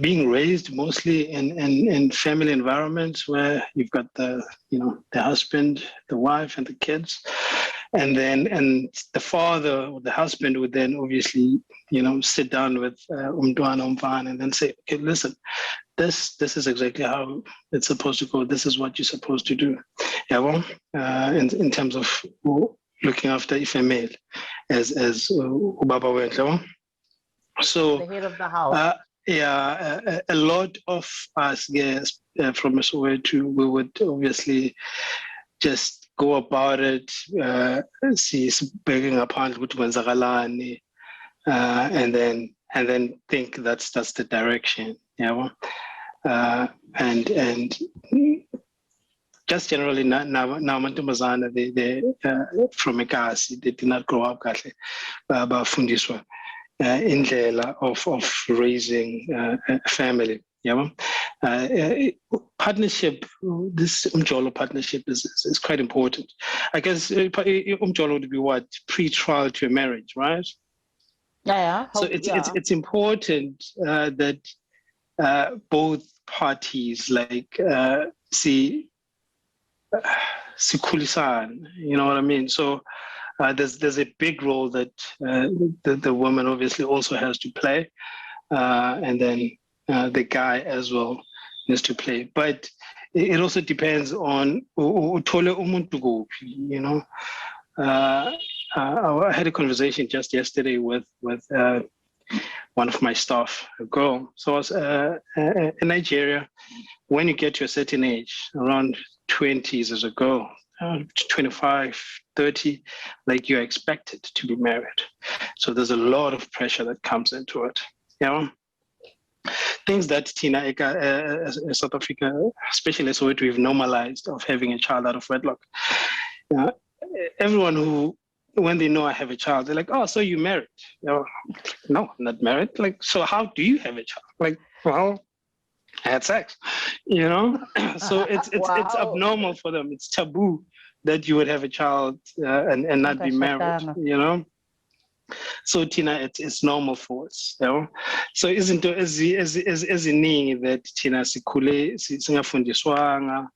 being raised mostly in family environments where you've got the husband, the wife, and the kids, and the father or the husband would then obviously sit down with umntwana umfana and then say, okay, listen, this is exactly how it's supposed to go. This is what you're supposed to do. In terms of looking after a female as ubaba wethu. So the head of the house. A lot of us, yes, from Soweto, we would obviously just go about it, see begging upon and then think that's the direction, and just generally now mantombazana they from Ekasi, they did not grow up kahle bafundiswa indlela of raising a family. Partnership, this Mjolo partnership is quite important. I guess Mjolo would be what, pre-trial to a marriage, right? So it's important that both parties see sikulisan, you know what I mean? So there's a big role that the woman obviously also has to play, and then the guy as well needs to play. But it also depends on uthole umuntu kuphi, I had a conversation just yesterday with one of my staff, a girl. So I was in Nigeria. When you get to a certain age, around 20s as a girl, 25, 30, like you're expected to be married. So there's a lot of pressure that comes into it. Things that Tina, South Africa, especially Soweto, we've normalized of having a child out of wedlock. Everyone who, when they know I have a child, they're like, "Oh, so you married?" No, I'm not married. Like, so how do you have a child? Like, well, I had sex, So it's abnormal for them. It's taboo that you would have a child and not be married, So Tina, it's normal for us, So isn't it as that Tina sikule singafundiswanga,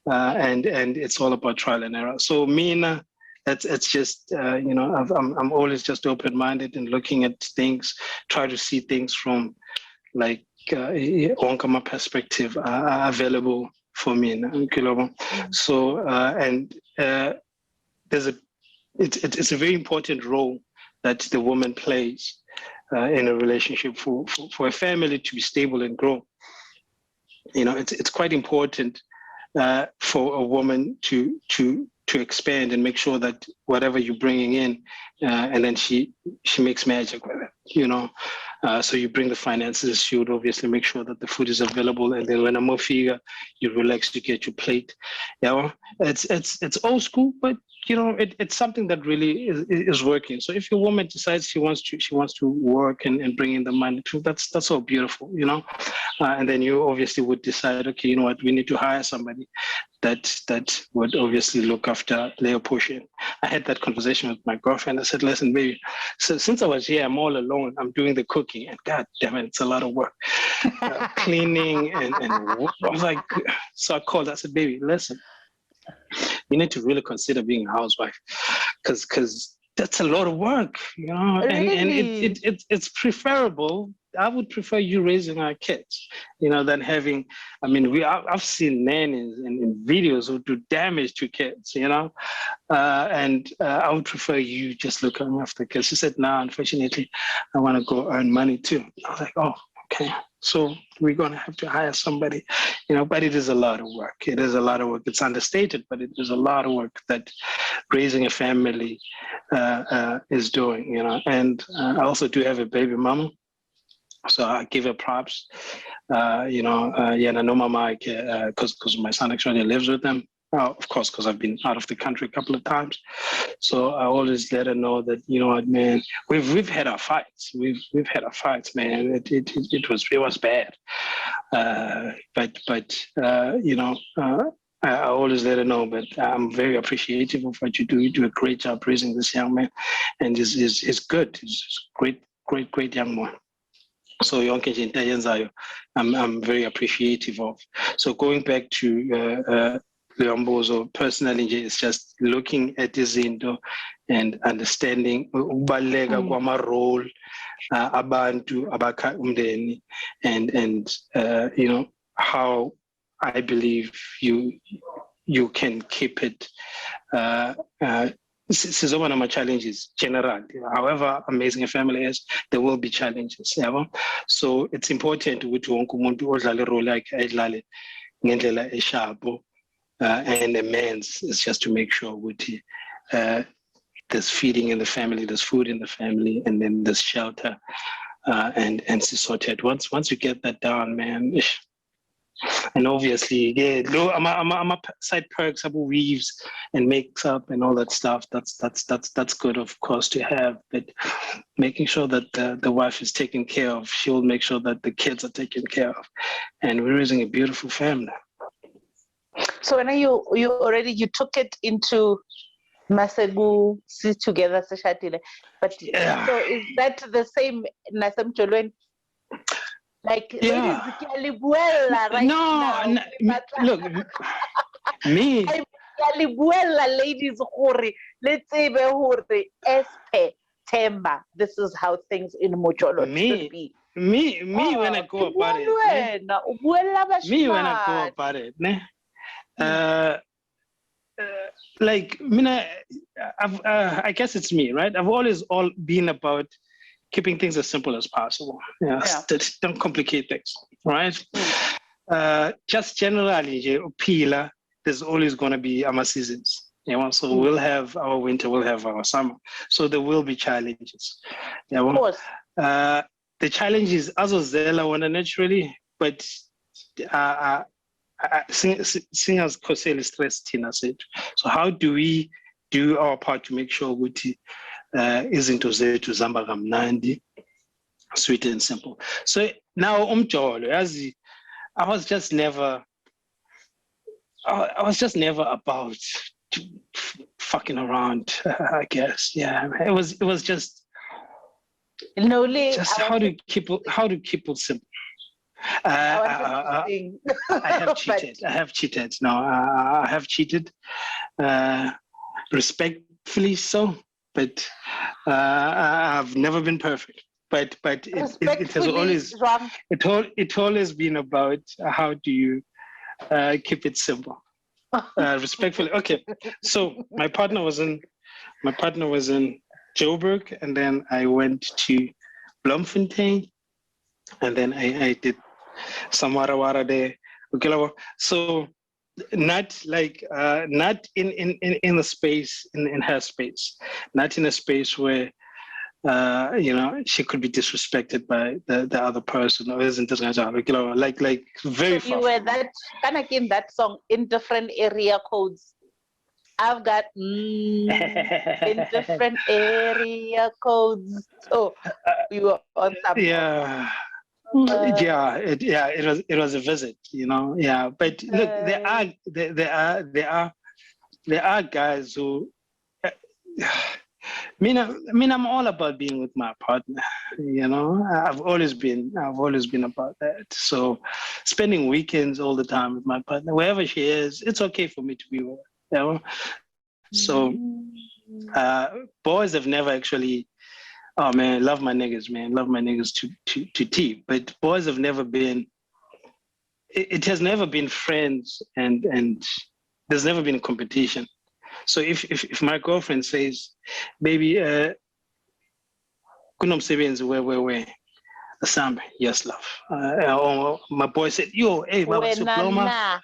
and it's all about trial and error. So Mina, it's just I'm always just open-minded and looking at things, try to see things from like onkama perspective available for me. So it's a very important role that the woman plays in a relationship for a family to be stable and grow. It's quite important for a woman to expand and make sure that whatever you're bringing in, and then she makes magic with it, so you bring the finances, she would obviously make sure that the food is available, and then when I'm figure, you relax to get your plate. It's old school, but it's something that really is working. So if your woman decides she wants to work and bring in the money too, that's so beautiful, and then you obviously would decide, okay, you know what, we need to hire somebody that would obviously look after Leo Portion. I had that conversation with my girlfriend. I said, listen, baby, so since I was here, I'm all alone. I'm doing the cooking, and God damn it, it's a lot of work, cleaning and I was like, so I called. I said, baby, listen, you need to really consider being a housewife, because that's a lot of work, and it's preferable. I would prefer you raising our kids, than having. I mean, I've seen nannies in videos who do damage to kids, and I would prefer you just looking after kids. She said, "No, unfortunately, I want to go earn money too." I was like, "Oh, okay." So we're going to have to hire somebody, but it is a lot of work. It is a lot of work. It's understated, but it is a lot of work that raising a family is doing, And I also do have a baby mama. So I give her props, yeah, no mama, because my son actually lives with them. Of course, because I've been out of the country a couple of times. So I always let her know that, you know what, man, we've had our fights. We've had our fights, man. It was bad. I always let her know, but I'm very appreciative of what you do. You do a great job raising this young man, and he's good. He's a great young man. So yonke nje into ayenzayo, I'm very appreciative of. So going back to Leombozo, personally, it's just looking at izinto and understanding ukubaleka kwama role abantu abakha umndeni, and how I believe you can keep it. Sizoba nama challenges generally. However amazing a family is, there will be challenges. So it's important ukuthi wonke umuntu odlala role yakhe ayidlale ngendlela eshabo. And the man's is just to make sure ukuthi there's feeding in the family, there's food in the family, and then there's shelter, and sorted. Once you get that down, man. And obviously, yeah, I'm a side perks, weaves and makes up and all that stuff. That's good, of course, to have. But making sure that the wife is taken care of, she will make sure that the kids are taken care of, and we're raising a beautiful family. So when you took it into Masegu, see together, but yeah. So is that the same Nasam Mjolo? Like, yeah. Right no, now. Look, me. Ladies, let's say Espe Themba. This is how things in Mjolo should be. Me, when I go about it. Me, when I go about it, like, I guess it's me, right? I've always been about keeping things as simple as possible. Don't complicate things, right? Just generally, Pila, there's always going to be our seasons. So we'll have our winter, we'll have our summer. So there will be challenges. Of course. The challenge is azozela naturally, but singers kosele stress tina said. So how do we do our part to make sure ukuthi izinto zethu zihamba kamnandi, sweet and simple? So now Mjolo, I was just never about fucking around, I guess. Yeah, it was just how to keep it simple. I have cheated. I have cheated. No, I have cheated, respectfully so. But I've never been perfect. But it has always been about how do you keep it simple, respectfully. Okay, so my partner was in Joburg, and then I went to Bloemfontein, and then I did some wara there. Okay, so not like not in the space in her space, not in a space where she could be disrespected by the other person, or isn't like very so far. You were that kind of in that song in different area codes. I've got in different area codes. So we were on some. Yeah. It was a visit, you know. Yeah, but look, there are guys who, uh, I'm all about being with my partner, you know. I've always been about that. So, spending weekends all the time with my partner, wherever she is, it's okay for me to be with her, you know. So, boys have never actually. Oh man, love my niggas, man. Love my niggas to T. But boys have never been. It has never been friends, and there's never been a competition. So if my girlfriend says, "Baby, kunomsebenzi where, Sam, yes, love." Or my boy said, "Yo, hey, baba suploma."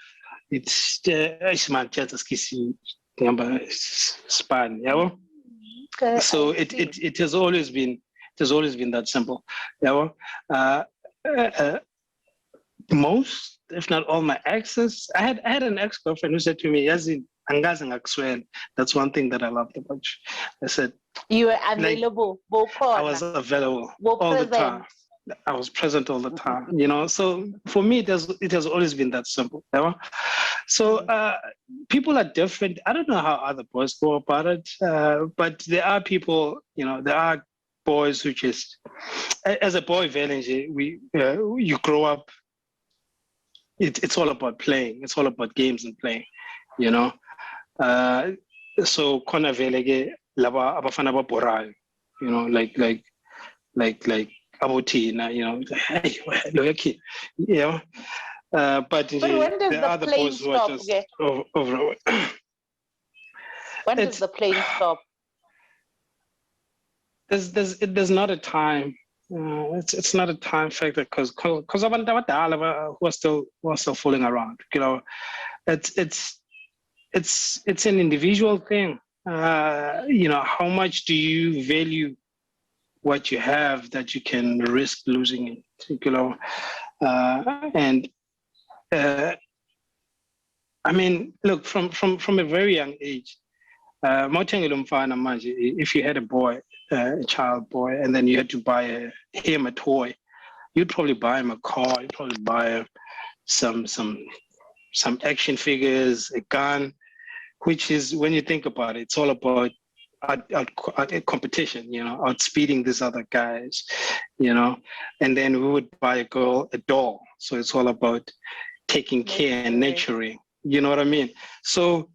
It's man just kissing number span, yeah. So it has always been that simple, yeah. Most, if not all, my exes. I had an ex-girlfriend who said to me, "Yazin, angazi ngakuswela." That's one thing that I loved about you. I said, you were available. Like, I was available all the time. I was present all the time, you know. So for me, it has always been that simple, you know? So people are different. I don't know how other boys go about it, but there are people, you know, there are boys who just, as a boy, you grow up. It's all about playing. It's all about games and playing, you know. So kona velege laba abafana baborayo, you know, like abotina, you know, hey, look kid, you know. But when does there are the the playing boys who are stop? just over. When does the playing stop? There's not a time. It's not a time factor because abantu abadala who are still fooling around, you know. It's an individual thing. You know, how much do you value what you have that you can risk losing it, you know? And I mean, look, from a very young age, if you had a boy, a child boy, and then you had to buy him a toy, you'd probably buy him a car, you'd probably buy him some action figures, a gun, which is, when you think about it, it's all about competition, you know, outspeeding these other guys, you know. And then we would buy a girl a doll. So it's all about taking care and nurturing, you know what I mean? So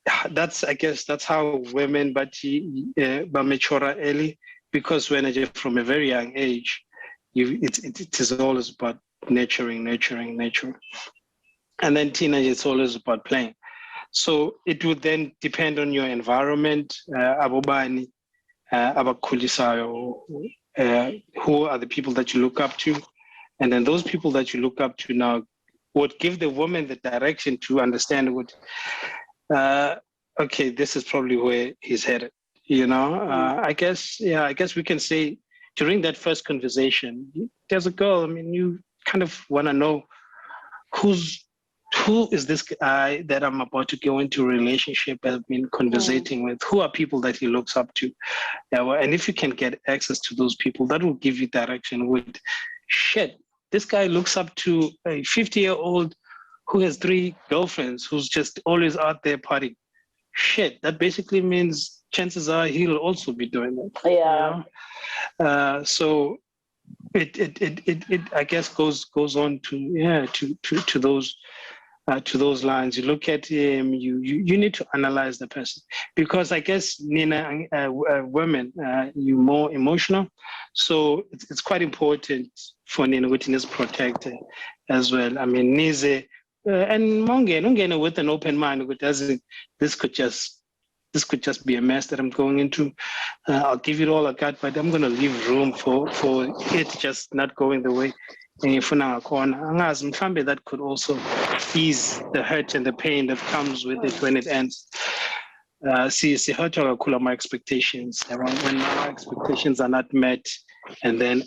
I guess that's how women but mature early, because when from a very young age, it is always about nurturing. And then teenage, it's always about playing. So it would then depend on your environment, abobani, abakhulisayo, who are the people that you look up to. And then those people that you look up to now would give the woman the direction to understand what, okay, this is probably where he's headed, you know. I guess we can say during that first conversation, there's a girl, I mean, you kind of want to know who is this guy that I'm about to go into a relationship, I've been conversating with? Who are people that he looks up to? Yeah, well, and if you can get access to those people, that will give you direction with, shit, this guy looks up to a 50-year-old who has 3 girlfriends, who's just always out there partying. Shit, that basically means chances are he'll also be doing that. Yeah. You know? So it I guess goes on to those lines. You look at him, you need to analyze the person, because I guess Nina, women, you more emotional, so it's quite important for Nina witness protector as well. I mean, Nize and Monge with an open mind, this could just be a mess that I'm going into. I'll give it all I got, but I'm going to leave room for it just not going the way. That could also ease the hurt and the pain that comes with it when it ends. See, hurt or my expectations. When my expectations are not met, and then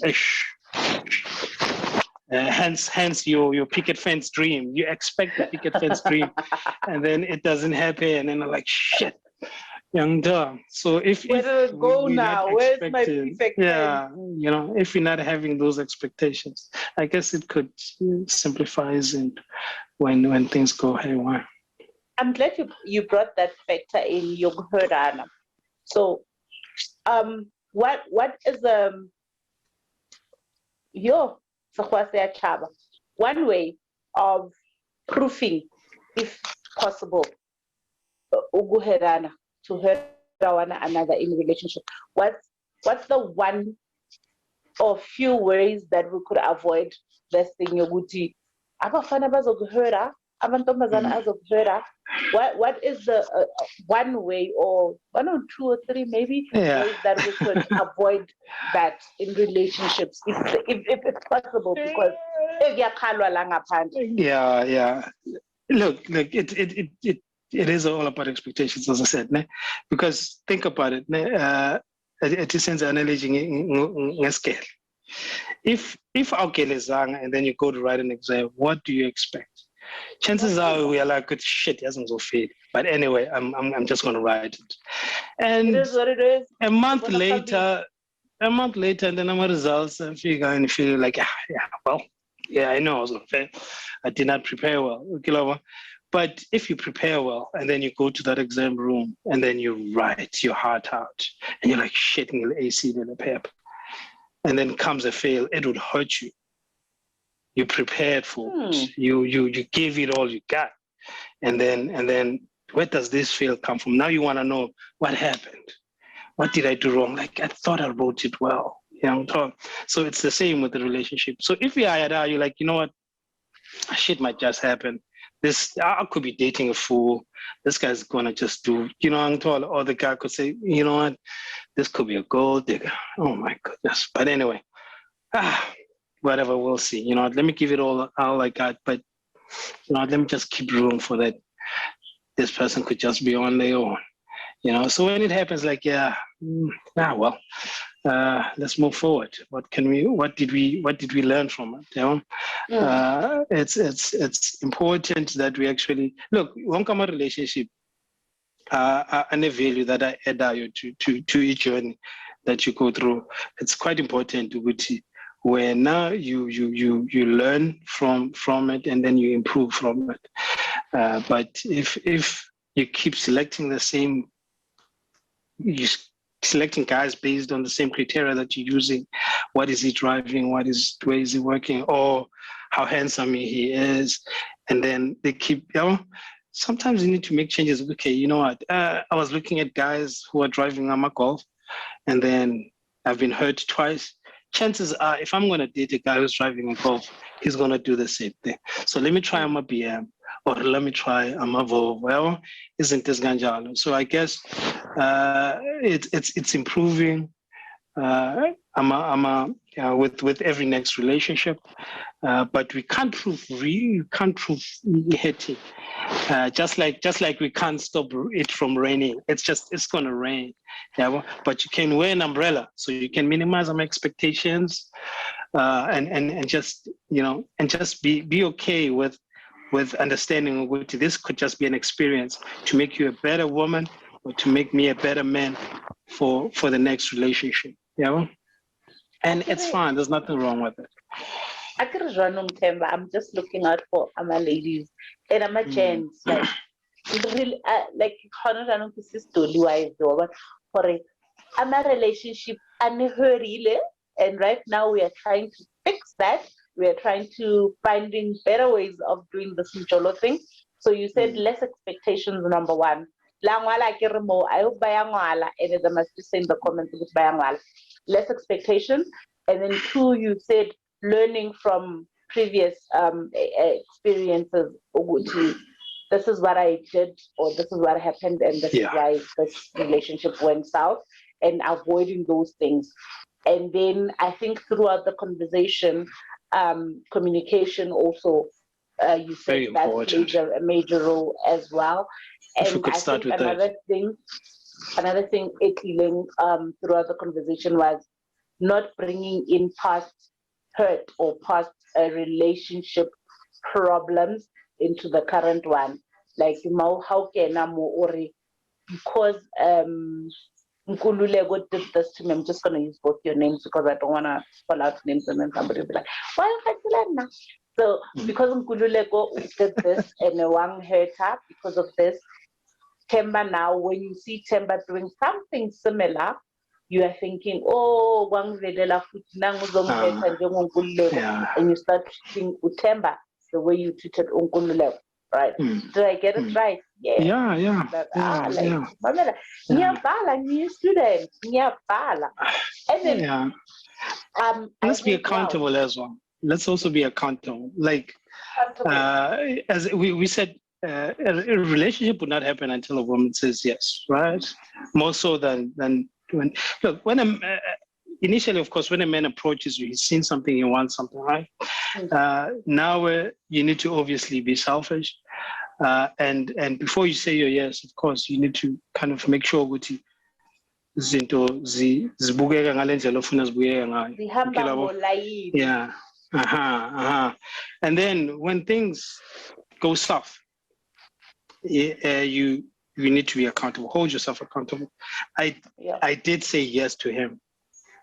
Hence your picket fence dream. You expect the picket fence dream, and then it doesn't happen, and I'm like, shit, young dog. So if Where did it go we're not now? Where's my expecting, perfect yeah, if we're not having those expectations, I guess it could simplifies and when things go haywire. I'm glad you brought that factor in your Horana. So, what is your chaba? One way of proving, if possible, uguherana to hurt one another in relationship. What's the one or few ways that we could avoid this thing? Yoguti, abafana bazokuhera, amantombazana azokuhera. What is the one way or one or two or three maybe ways that we could avoid that in relationships if it's possible, because yeah. Look, it is all about expectations, as I said, ne? Because think about it, ne? It is an analogy scale. If Aukelezanga and then you go to write an exam, what do you expect? Chances are we are like, good shit, it hasn't so fail. But anyway, I'm just gonna write it. And it is what it is. A month later, and then our results and feel like, I know I was gonna fail. I did not prepare well. But if you prepare well and then you go to that exam room and then you write your heart out and you're like shitting the AC in the paper, and then comes a fail, it would hurt you. You prepared for it. You gave it all you got. And then where does this fail come from? Now you want to know what happened. What did I do wrong? Like, I thought I wrote it well. So it's the same with the relationship. So if you're like, you know what? Shit might just happen. I could be dating a fool. This guy's gonna just do, or the guy could say, you know what? This could be a gold digger. Oh my goodness. But anyway, whatever, we'll see. Let me give it all I got, but let me just keep room for that. This person could just be on their own. So when it happens, like, let's move forward. What did we learn from it? It's important that we actually look. One common relationship, and a value that I add to each journey that you go through. It's quite important where now you learn from it and then you improve from it. But if you keep selecting selecting guys based on the same criteria that you're using, what is he driving, where is he working, or how handsome he is, and then they keep, sometimes you need to make changes. Okay, you know what? I was looking at guys who are driving a Golf, and then I've been hurt twice. Chances are, if I'm going to date a guy who's driving a Golf, he's going to do the same thing. So let me try a BM, or let me try a Volvo. Well, isn't this ganjalo? So I guess it's improving. With every next relationship, but we can't prove hitting. Just like we can't stop it from raining. It's gonna rain. Yeah, but you can wear an umbrella, so you can minimize some expectations, and just be okay with understanding what this could just be an experience to make you a better woman or to make me a better man for the next relationship. Yeah. And it's fine. There's nothing wrong with it. I could run on Themba. I'm just looking out for my ladies and my gents. Like really, like for a relationship and right now we are trying to fix that. We are trying to finding better ways of doing this Mjolo thing. So you said less expectations, number one. I hope bayangwala, and I must just say in the comments with bayangwala. Less expectations, and then two, you said learning from previous experiences. This is what I did, or this is what happened, and this is why this relationship went south, and avoiding those things. And then I think throughout the conversation, communication also, you said that plays a major role as well. And I think another thing, Etiling, throughout the conversation was not bringing in past hurt or past relationship problems into the current one. Like how can I because Nkululeko did this to me. I'm just gonna use both your names because I don't wanna call out names and then somebody will be like, why are you now? So because Nkululeko did this and Wang hurt her because of this, Themba now, when you see Themba doing something similar, you are thinking, oh, Wang Vedela and you start treating Themba the way you treated Nkululeko, right? Did I get it right? Yeah. Mamela, new student, and then let's be accountable as well. Let's also be accountable. Like as we said, a relationship would not happen until a woman says yes, right? More so than when initially, of course, when a man approaches you, he's seen something, he wants something, right? Now you need to obviously be selfish, and before you say your yes, of course, you need to kind of make sure that zinto zibukeka ngale ndlela ofuna zibukeka ngayo. Yeah. And then when things go south, you need to be accountable. Hold yourself accountable. I did say yes to him.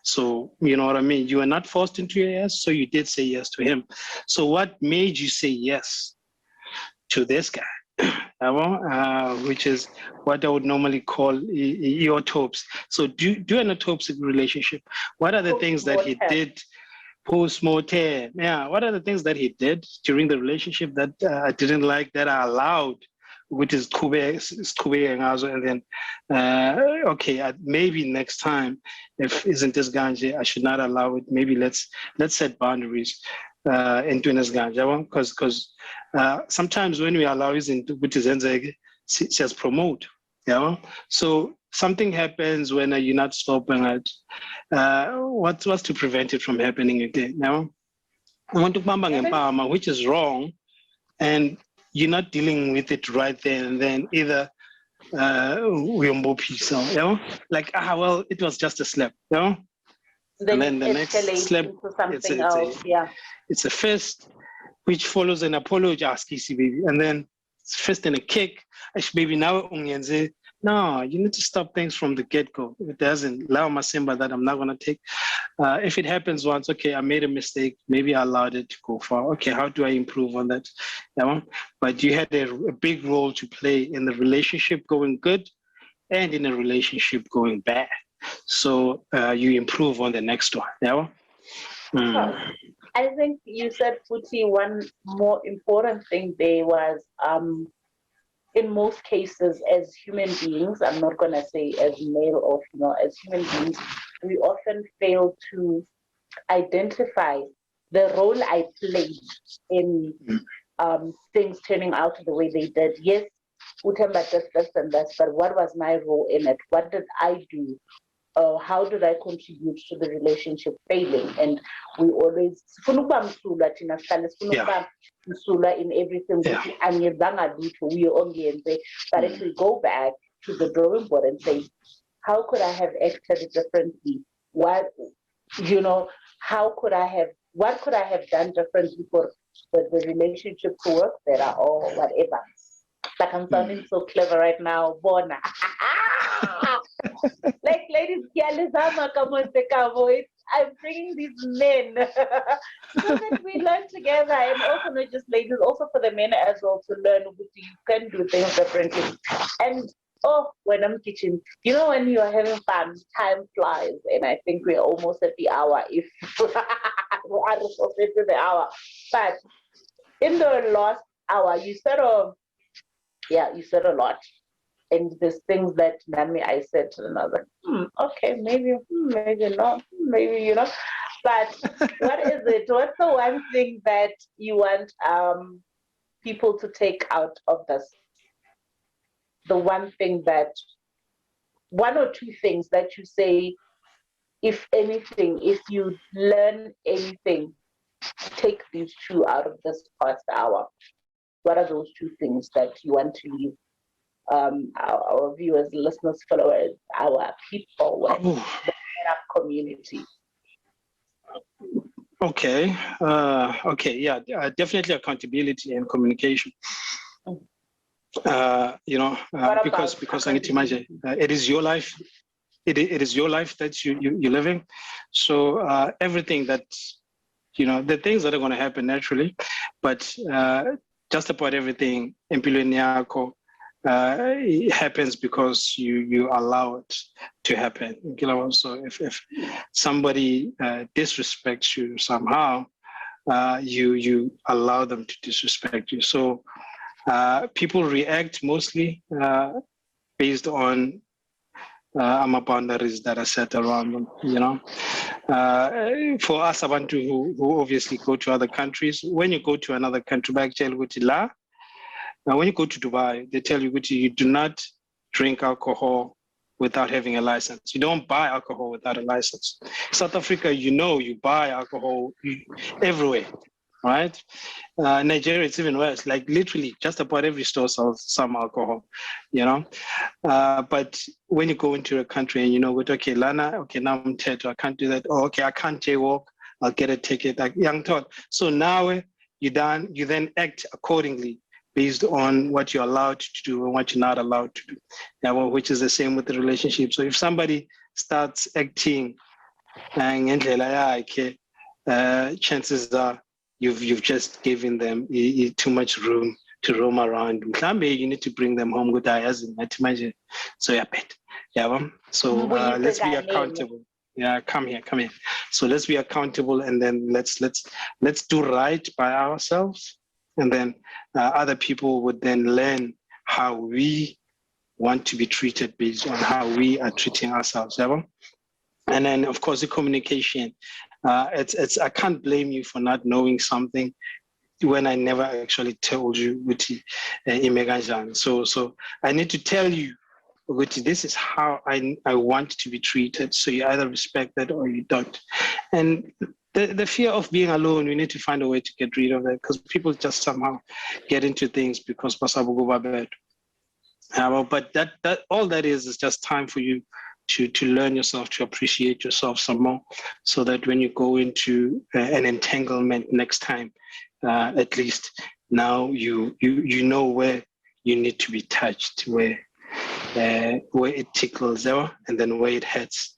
So, you know what I mean? You are not forced into a yes, so you did say yes to him. So what made you say yes to this guy? Which is what I would normally call autopsy. So do an autopsy relationship. What are the things that he did post-mortem? Yeah, what are the things that he did during the relationship that I didn't like, that I allowed, which is and then okay, maybe next time, if isn't this ganja, I should not allow it. Maybe let's set boundaries into this ganja, because sometimes when we allow it into which is says promote, so something happens when you're not stopping it. What's to prevent it from happening again? I want to which is wrong, and you're not dealing with it right there and then. Either like well, it was just a slap, and then the next slap it's a fist, which follows an apology, baby, and then fist and a kick. Baby, now no, you need to stop things from the get-go. It doesn't allow my Simba that I'm not going to take. If it happens once, okay, I made a mistake. Maybe I allowed it to go far. Okay, how do I improve on that? But you had a big role to play in the relationship going good and in a relationship going bad. So you improve on the next one. I think you said, Futi, one more important thing there was in most cases, as human beings, I'm not going to say as male or female, as human beings, we often fail to identify the role I played in things turning out the way they did. Yes, Themba does this and this, but what was my role in it? What did I do? How did I contribute to the relationship failing? And we always in everything. But if we go back to the drawing board and say, how could I have acted differently? What could I have done differently for the relationship to work better or whatever? Like I'm sounding so clever right now, Bona. Like ladies, I'm bringing these men so that we learn together, and also not just ladies, also for the men as well, to learn you can do things differently. And when I'm teaching, when you're having fun, time flies, and I think we're almost at the hour. If we are supposed to the hour, but in the last hour, you said a lot. And there's things that Nami I said to another, okay, maybe not, maybe, But what is it? What's the one thing that you want people to take out of this? The one or two things that you say, if anything, if you learn anything, take these two out of this past hour. What are those two things that you want to leave our viewers, listeners, followers, our people, the community? Okay. Okay. Yeah. Definitely accountability and communication. What about Because I need to imagine accountability? it is your life. It is your life that you're living. So everything that the things that are going to happen naturally, but just about everything empilweni yakho it happens because you allow it to happen. So if somebody disrespects you somehow, you allow them to disrespect you. So people react mostly based on boundaries that are set around them. For us, Abantu who obviously go to other countries, when you go to another country, back now when you go to Dubai, they tell you you do not drink alcohol without having a license. You don't buy alcohol without a license. South Africa, you buy alcohol everywhere. Right? Nigeria, it's even worse. Like literally, just about every store sells some alcohol, But when you go into a country and okay, Lana, okay, now I'm Teto, I can't do that. Oh, okay, I can't jaywalk. I'll get a ticket. Like young taught. So now you then act accordingly based on what you're allowed to do and what you're not allowed to do. Which is the same with the relationship. So if somebody starts acting, chances are you've just given them too much room to roam around. You need to bring them home. So yeah, bet. Yeah, so let's be accountable. Yeah, come here. So let's be accountable, and then let's do right by ourselves, and then other people would then learn how we want to be treated based on how we are treating ourselves. Yeah? And then, of course, the communication. It's I can't blame you for not knowing something when I never actually told you, Guti, Imeganjan. So I need to tell you, Guti, this is how I want to be treated. So you either respect that or you don't. And the fear of being alone, we need to find a way to get rid of that, because people just somehow get into things because Pasabugo bad. But that all that is just time for you to learn yourself, to appreciate yourself some more, so that when you go into an entanglement next time, at least now you know where you need to be touched, where it tickles, and then where it hurts,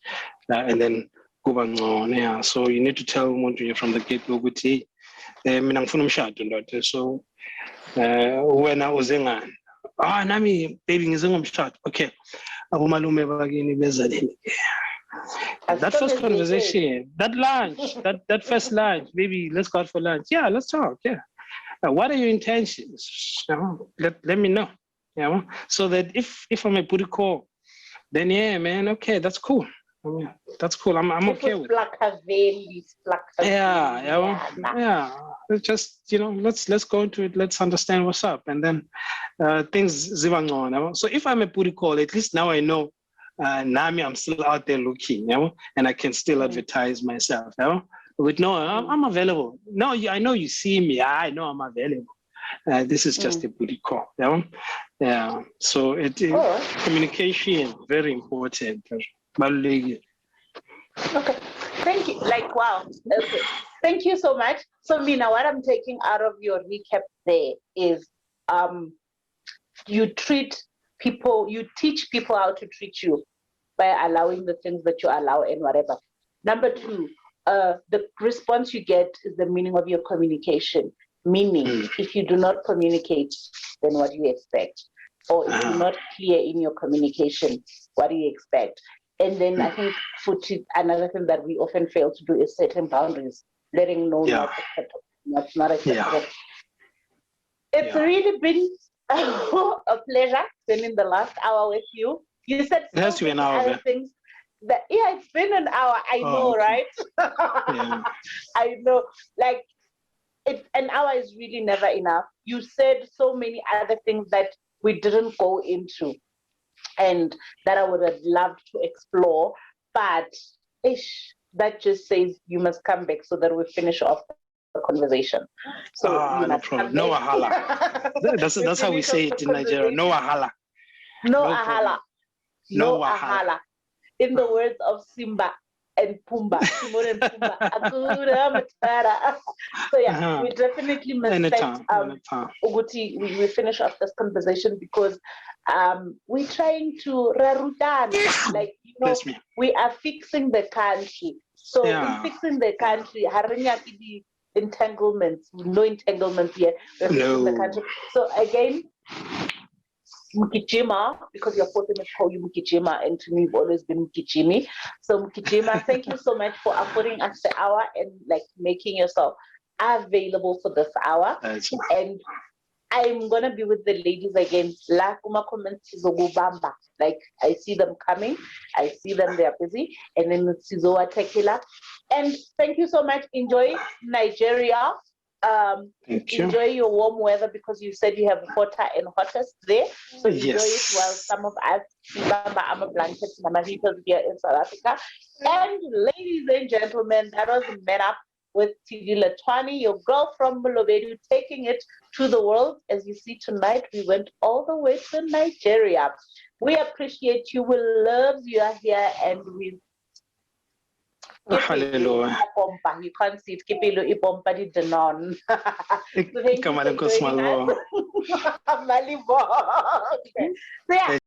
and then kuba ngcono. Yeah. So you need to tell umuntu from the get-go ukuthi mina ngifuna umshado ndoda, so wena uze ngani? Nami baby ngize ngomshado. Okay. Abomalume bakini beza nini? That first conversation, that lunch, that first lunch, maybe let's go out for lunch. Yeah, let's talk. Yeah. What are your intentions? Let me know. Yeah. So that if I'm a booty call, then yeah, man, okay, that's cool. That's cool. I'm okay with it. Yeah. Let's just let's go into it. Let's understand what's up, and then things zivang on. So if I'm a booty call, at least now I know. Nami, I'm still out there looking, and I can still advertise myself. But no, I'm available. No, I know you see me. I know I'm available. This is just a booty call. Yeah. So communication very important. Okay. Thank you. Like, wow. Okay. Thank you so much. So Mina, what I'm taking out of your recap there is you teach people how to treat you by allowing the things that you allow and whatever. Number two, the response you get is the meaning of your communication. Meaning, if you do not communicate, then what do you expect? Or if you're not clear in your communication, what do you expect? And then I think another thing that we often fail to do is setting boundaries, letting know what's not acceptable. It's really been a pleasure spending the last hour with you. You said so many other things. It's been an hour. I know, right? I know. Like, an hour is really never enough. You said so many other things that we didn't go into, and that I would have loved to explore. But that just says you must come back so that we finish off the conversation. So you must come back. No ahala. That's how we say it in Nigeria. No ahala. No ahala. No ahala. In the words of Simba and Pumba, Timon and Pumba. Hakuna Matata. So yeah, we definitely must thank Uguti. We finish off this conversation because we're trying to rarutana, like we are fixing the country. So in fixing the country, the entanglements, no entanglements here. We're fixing the country. So again, Mgijima, because your fourth name is called you Mgijima, and to me you've always been Mgijimi. So Mgijima, thank you so much for affording us the hour and like making yourself available for this hour. And I'm gonna be with the ladies again. Like I see them coming, I see them, they are busy, and then Sizoa Tequila. And thank you so much. Enjoy Nigeria. Enjoy your warm weather because you said you have hotter and hottest there. So enjoy it while some of us remember I'm a blanket here in South Africa. And ladies and gentlemen, that was Men Up with Tshidi Lethwane, your girl from Molobedu, taking it to the world. As you see tonight, we went all the way to Nigeria. We appreciate you. We love you are here, and we. Hallelujah. You can't see it. Kipilo ipompa di denon. Thank you for joining us. So yeah,